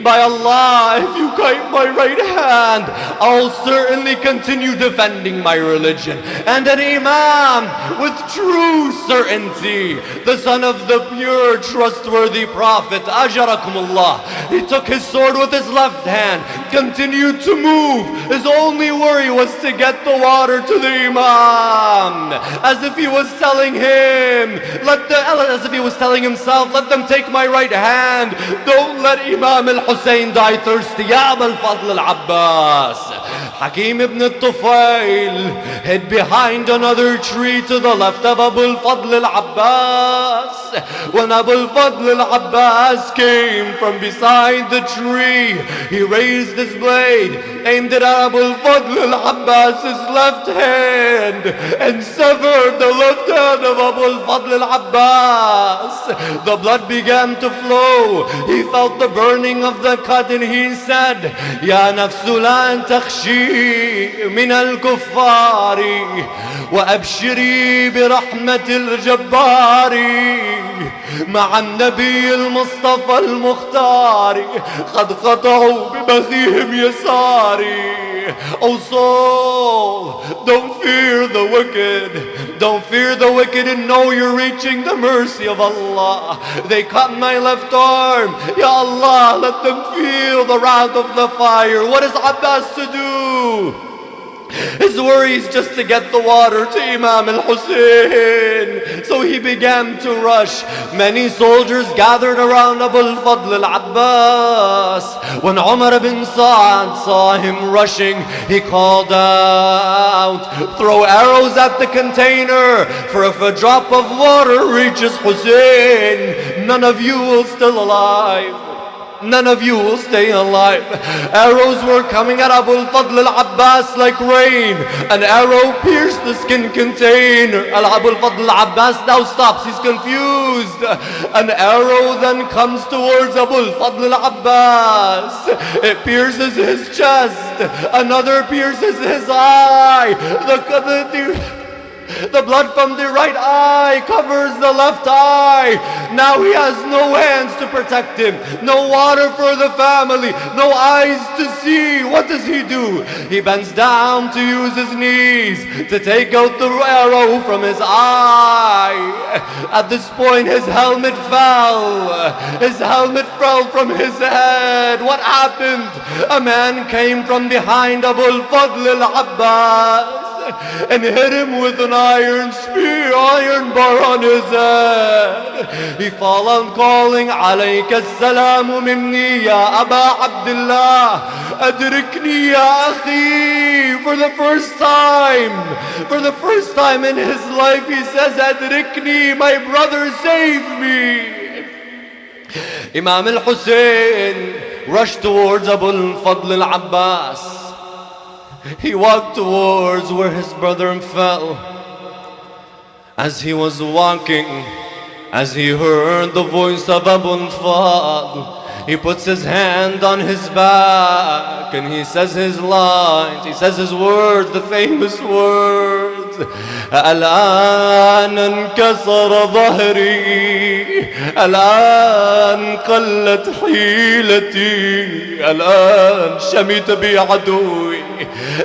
By Allah, if you cut my right hand, I'll certainly continue defending my religion. And an Imam with true certainty, the son of the pure, trustworthy Prophet, Ajarakumullah. He took his sword with his left hand, continued to move. His only worry was to get the water to the Imam. As if he was telling him, as if he was telling himself, let them take my right hand. Don't let Imam al-Hussein die thirsty. Ya Abu al-Fadl al-Abbas. Hakim ibn Tufayl hid behind another tree to the left of Abu al-Fadl al-Abbas. When Abu al-Fadl al-Abbas came from beside the tree, he raised his blade, aimed it at Abu al-Fadl al-Abbas's left hand, and severed the left hand of Abu al-Fadl al-Abbas. The blood began to flow. He felt the burning of the cut and he said, Ya nafsu la takhshi من الكفار وأبشري برحمة الجبار مع النبي المصطفى المختار قد قطعوا ببغيهم يساري. O soul, don't fear the wicked. Don't fear the wicked and know you're reaching the mercy of Allah. They cut my left arm. Ya Allah, let them feel the wrath of the fire. What is Abbas to do? His worry is just to get the water to Imam al-Hussein. So he began to rush. Many soldiers gathered around Abu al-Fadl al-Abbas. When Umar bin Sa'ad saw him rushing, he called out, "Throw arrows at the container, for if a drop of water reaches Hussein, none of you will still alive. None of you will stay alive." Arrows were coming at Abu al-Fadl al-Abbas like rain. An arrow pierced the skin container. Abu al-Fadl al-Abbas now stops. He's confused. An arrow then comes towards Abu al-Fadl al-Abbas. It pierces his chest. Another pierces his eye. The blood from the right eye covers the left eye. Now he has no hands to protect him, no water for the family, no eyes to see. What does he do? He bends down to use his knees to take out the arrow from his eye. At this point, his helmet fell. His helmet fell from his head. What happened? A man came from behind Abu al-Fadl al-Abbas and hit him with an iron spear, iron bar on his head. He fell on calling, "Alayka as-salamu minni ya Aba Abdullah, adrikni ya akhi." For the first time in his life, he says, "Adrikni, my brother, save me." Imam al-Hussein rushed towards Abu al-Fadl al-Abbas. He walked towards where his brother fell. As he was walking, as he heard the voice of Abu al-Fadl, he puts his hand on his back and he says his lines, he says his words, the famous words. الآن انكسر ظهري الآن قلت حيلتي الآن شمت بي عدوي.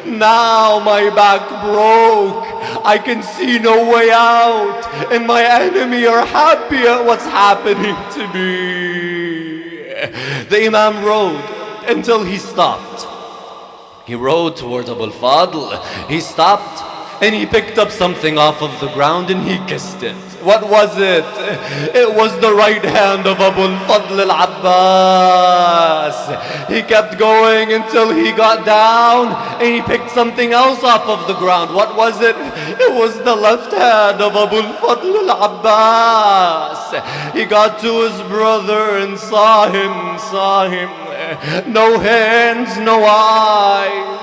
Now my back broke. I can see no way out, and my enemy are happy at what's happening to me. The Imam rode until he stopped. He rode towards Abu al-Fadl. He stopped and he picked up something off of the ground and he kissed it. What was it? It was the right hand of Abu al-Fadl al-Abbas. He kept going until he got down and he picked something else off of the ground. What was it? It was the left hand of Abu al-Fadl al-Abbas. He got to his brother and saw him. No hands, no eyes.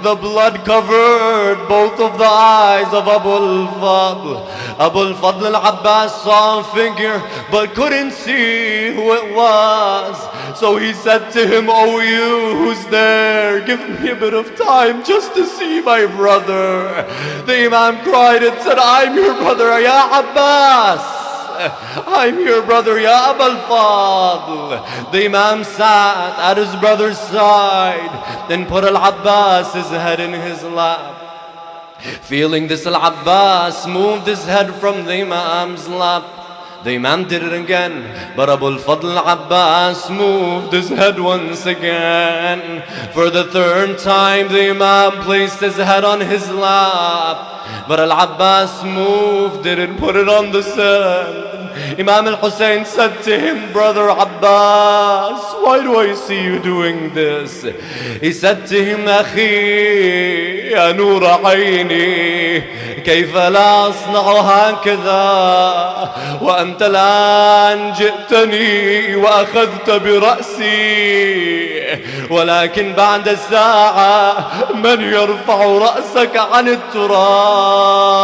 The blood covered both of the eyes of Abu al-Fadl. Abu al-Fadl al-Abbas saw a figure but couldn't see who it was. So he said to him, "Oh, you who's there, give me a bit of time just to see my brother." The Imam cried and said, "I'm your brother, Ya Abbas. I'm your brother, Ya Abu al-Fadl." The Imam sat at his brother's side, then put Al-Abbas' head in his lap. Feeling this, Al-Abbas moved his head from the Imam's lap. The Imam did it again, but Abu al-Fadl al-Abbas moved his head once again. For the third time, the Imam placed his head on his lap, but Al-Abbas moved it and put it on the sand. Imam al-Hussein said to him, "Brother Abbas, why do I see you doing this?" He said to him, "Akhi, ya nur عيني, كيف لا أصنع هكذا وأنت الآن جئتني وأخذت برأسي ولكن بعد ساعة من يرفع رأسك عن التراب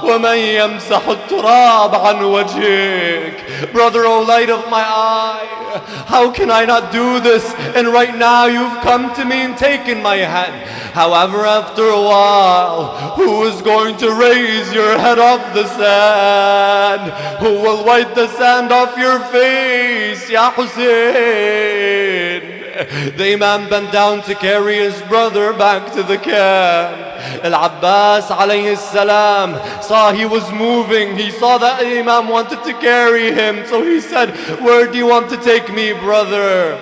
ومن يمسح التراب عن وجهك." Brother, O light of my eye, how can I not do this? And right now you've come to me and taken my hand. However, after a while, who is going to raise your head off the sand? Who will wipe the sand off your face, Ya Hussein? The Imam bent down to carry his brother back to the camp. Al-Abbas alayhi salam saw he was moving. He saw that the Imam wanted to carry him. So he said, "Where do you want to take me, brother?"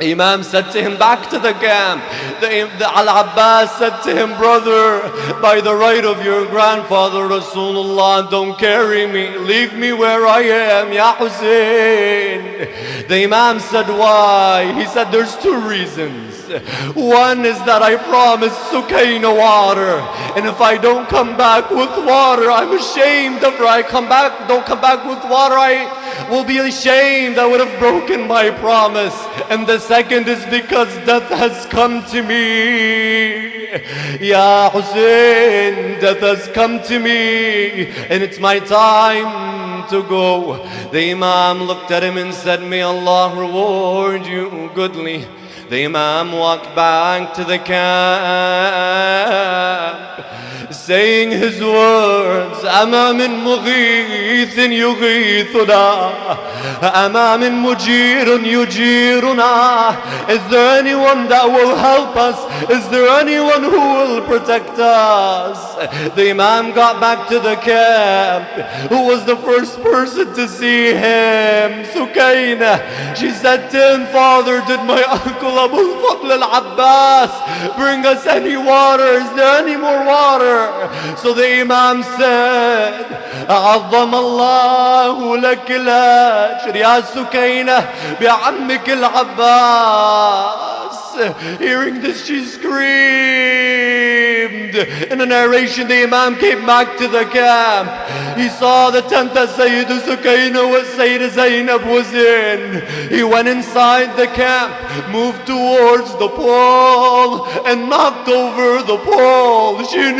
Imam said to him, back to the camp. The Al-Abbas said to him, brother, by the right of your grandfather Rasulullah, don't carry me, leave me where I am, Ya Hussein. The Imam said, why? He said, there's two reasons. One is that I promised Sukaina water, and if I don't come back with water, I'm ashamed of her. Don't come back with water, I will be ashamed. I would have broken my promise. And the second is because death has come to me. Ya Hussein, death has come to me, and it's my time to go. The Imam looked at him and said, may Allah reward you goodly. The Imam walked back to the camp, saying his words, أما من مغيث يغيثنا أما من مجير يجيرنا. Is there anyone that will help us? Is there anyone who will protect us? The Imam got back to the camp. Who was the first person to see him? Sukaina. She said to him, father, did my uncle Abu al-Fadl al-Abbas bring us any water? Is there any more water? So the Imam said, عظم الله لك الأجر يا سكينة بعمك العباس. Hearing this, she screamed. In a narration, the Imam came back to the camp. He saw the tent that Sayyidah Sukaina was Sayyidah Zainab was in. He went inside the camp, moved towards the pole, and knocked over the pole. She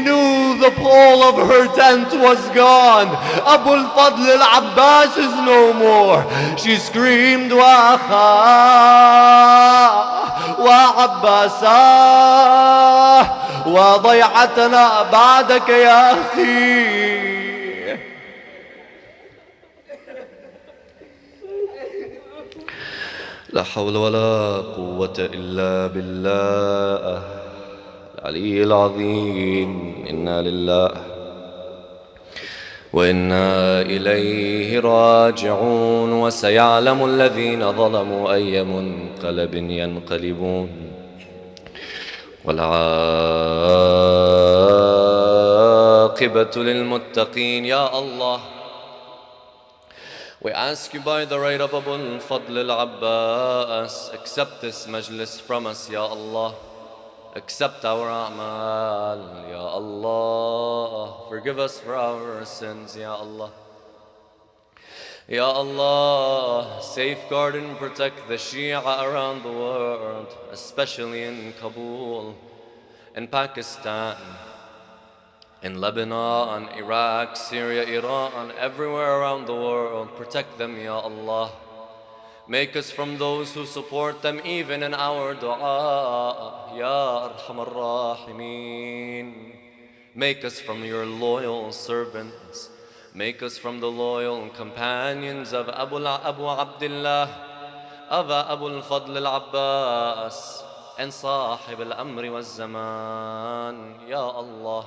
knew the pole of her tent was gone. Abu al-Fadl al-Abbas is no more. She screamed, وعباسا وضيعتنا بعدك يا أخي. لا حول ولا قوة إلا بالله العلي العظيم. إنا لله وإنا إليه راجعون. وسيعلم الذين ظلموا أي منقلب ينقلبون. والعاقبة للمتقين. يا Allah, we ask you by the right of Abu al-Fadl al-Abbas, accept this majlis from us, Ya Allah. Accept our a'mal, Ya Allah. Forgive us for our sins, Ya Allah. Ya Allah, safeguard and protect the Shia around the world, especially in Kabul, in Pakistan, in Lebanon, Iraq, Syria, Iran, everywhere around the world. Protect them, Ya Allah. Make us from those who support them even in our dua, Ya Arhamar Rahimeen. Make us from your loyal servants. Make us from the loyal companions of Abu Abdullah, of Abu al-Fadl al-Abbas, and Sahib al-Amri wal-Zaman, Ya Allah.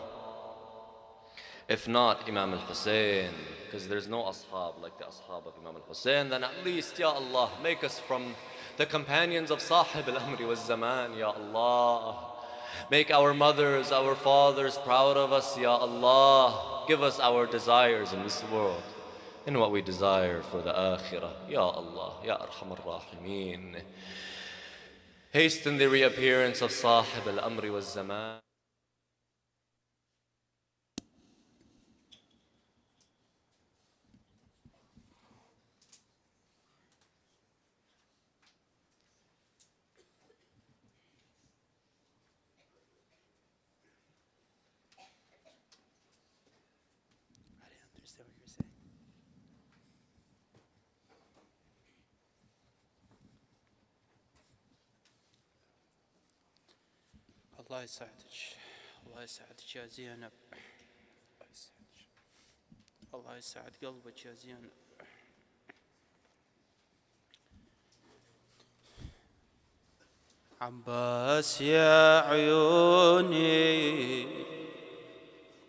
If not Imam al-Hussein, because there's no ashab like the ashab of Imam al-Hussein, then at least, Ya Allah, make us from the companions of Sahib al-Amri wal-Zaman, Ya Allah. Make our mothers, our fathers proud of us, Ya Allah. Give us our desires in this world and what we desire for the akhirah, Ya Allah, Ya Arhamar Rahimeen. Hasten the reappearance of Sahib al-Amri wal-Zaman. الله يسعدك، الله يسعدك يا زينب، الله يسعدك، الله يسعد قلبك يا زينب. عباس يا عيوني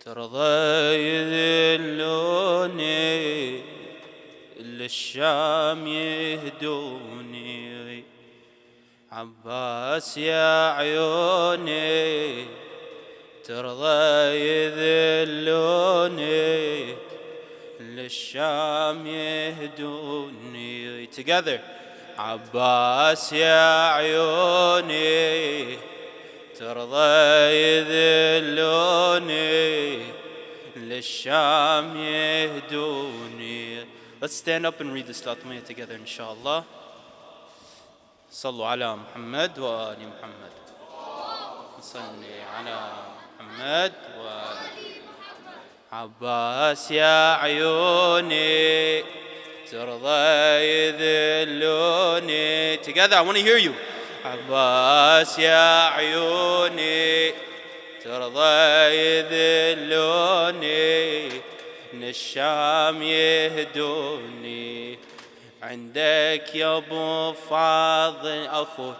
ترضى يذلوني للشام يهدوني عباس يا عيوني ترضى يذلوني للشام يهدوني together عباس يا عيوني ترضى يذلوني للشام يهدوني. Let's stand up and read the Salatul together inshallah. صلوا على محمد وآل محمد. صلي على محمد وآل عباس يا عيوني ترضى يذلوني together I want to hear you. عباس يا عيوني ترضى يذلوني للشام يهدوني عندك يا ابو فاضل اخو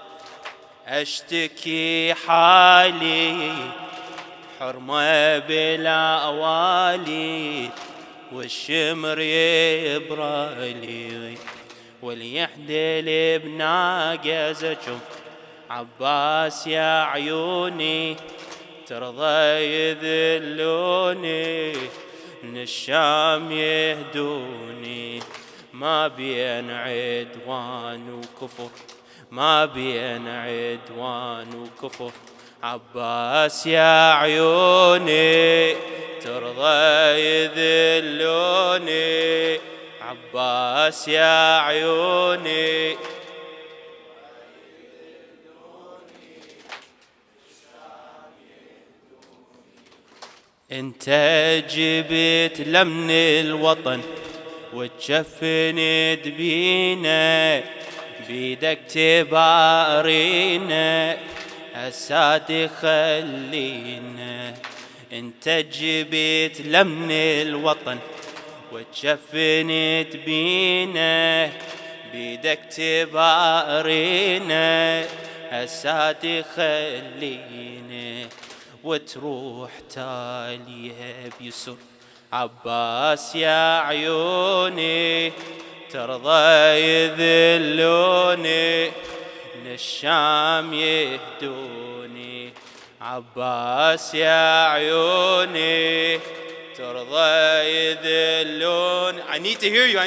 اشتكي حالي حرمه بلا اوالي والشمر يبرالي وليحدل بناقزكم عباس يا عيوني ترضى يذلوني للشام يهدوني ما بين عدوان وكفر ما بين عدوان وكفر عباس يا عيوني ترضى يذلوني عباس يا عيوني انت جبت لمن الوطن وتشفنت بينا بيدك تبارينا هسات خلينا انت جبت لمن الوطن وتشفنت بينا بيدك تبارينا هسات خلينا وتروح تاليها بيسر عباس يا عيوني ترضى يذلوني للشام يهدوني عباس يا عيوني ترضى يذلون I need to hear you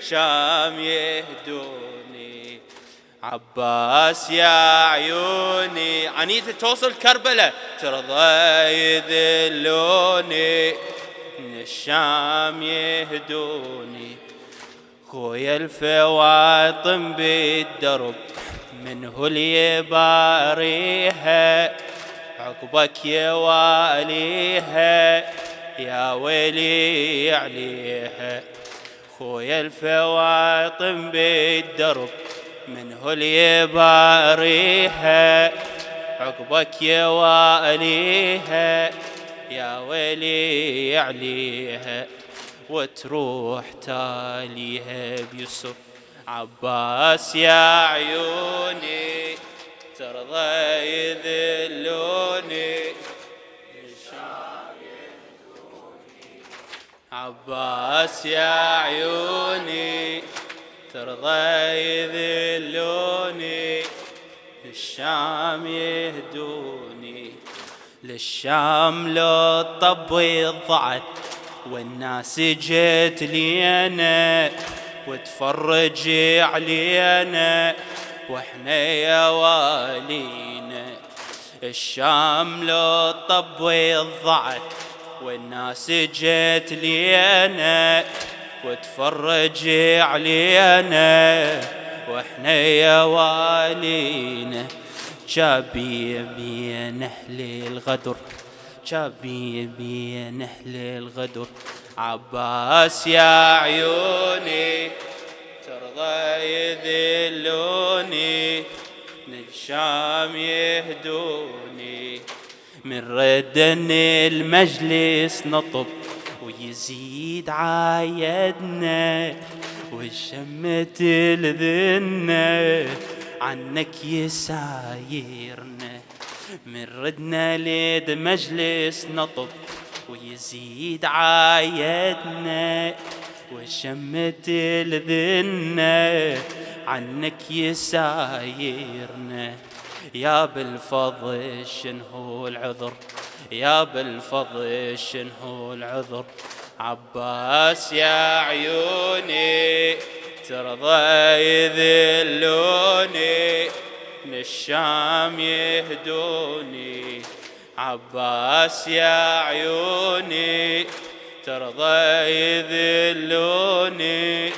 شام يهدوني عباس يا عيوني I need to توصل كربلاء ترضى يذلوني الشام يهدوني خويا الفواطم بالدرب منه اللي يباريها عقبك يا واليها يا ويلي عليها خويا الفواطم بالدرب منه اللي يباريها عقبك يا واليها يا ويلي عليها وتروح تاليها بيسر عباس يا عيوني ترضى يذلوني عباس يا عيوني ترضى يذلوني للشام يهدوني للشام لو الطب ضعت والناس جت لينا وتفرج علينا واحنا يا والينا الشام لو الطب ضعت والناس جت لينا وتفرج علينا واحنا يا والينا جابي بين اهل الغدر جابي بين اهل الغدر عباس يا عيوني ترضى يذلوني للشام يهدوني من ردن المجلس نطب ويزيد عايدنا والشمة الذنة عنك يسايرنا من ردنا ليد مجلس نطب ويزيد عايدنا وشمت الذنة عنك يسايرنا. يا بالفضل شنو العذر، يا بالفضل شنو العذر، عباس يا عيوني ترضى يذلوني من الشام يهدوني. عباس يا عيوني ترضى يذلوني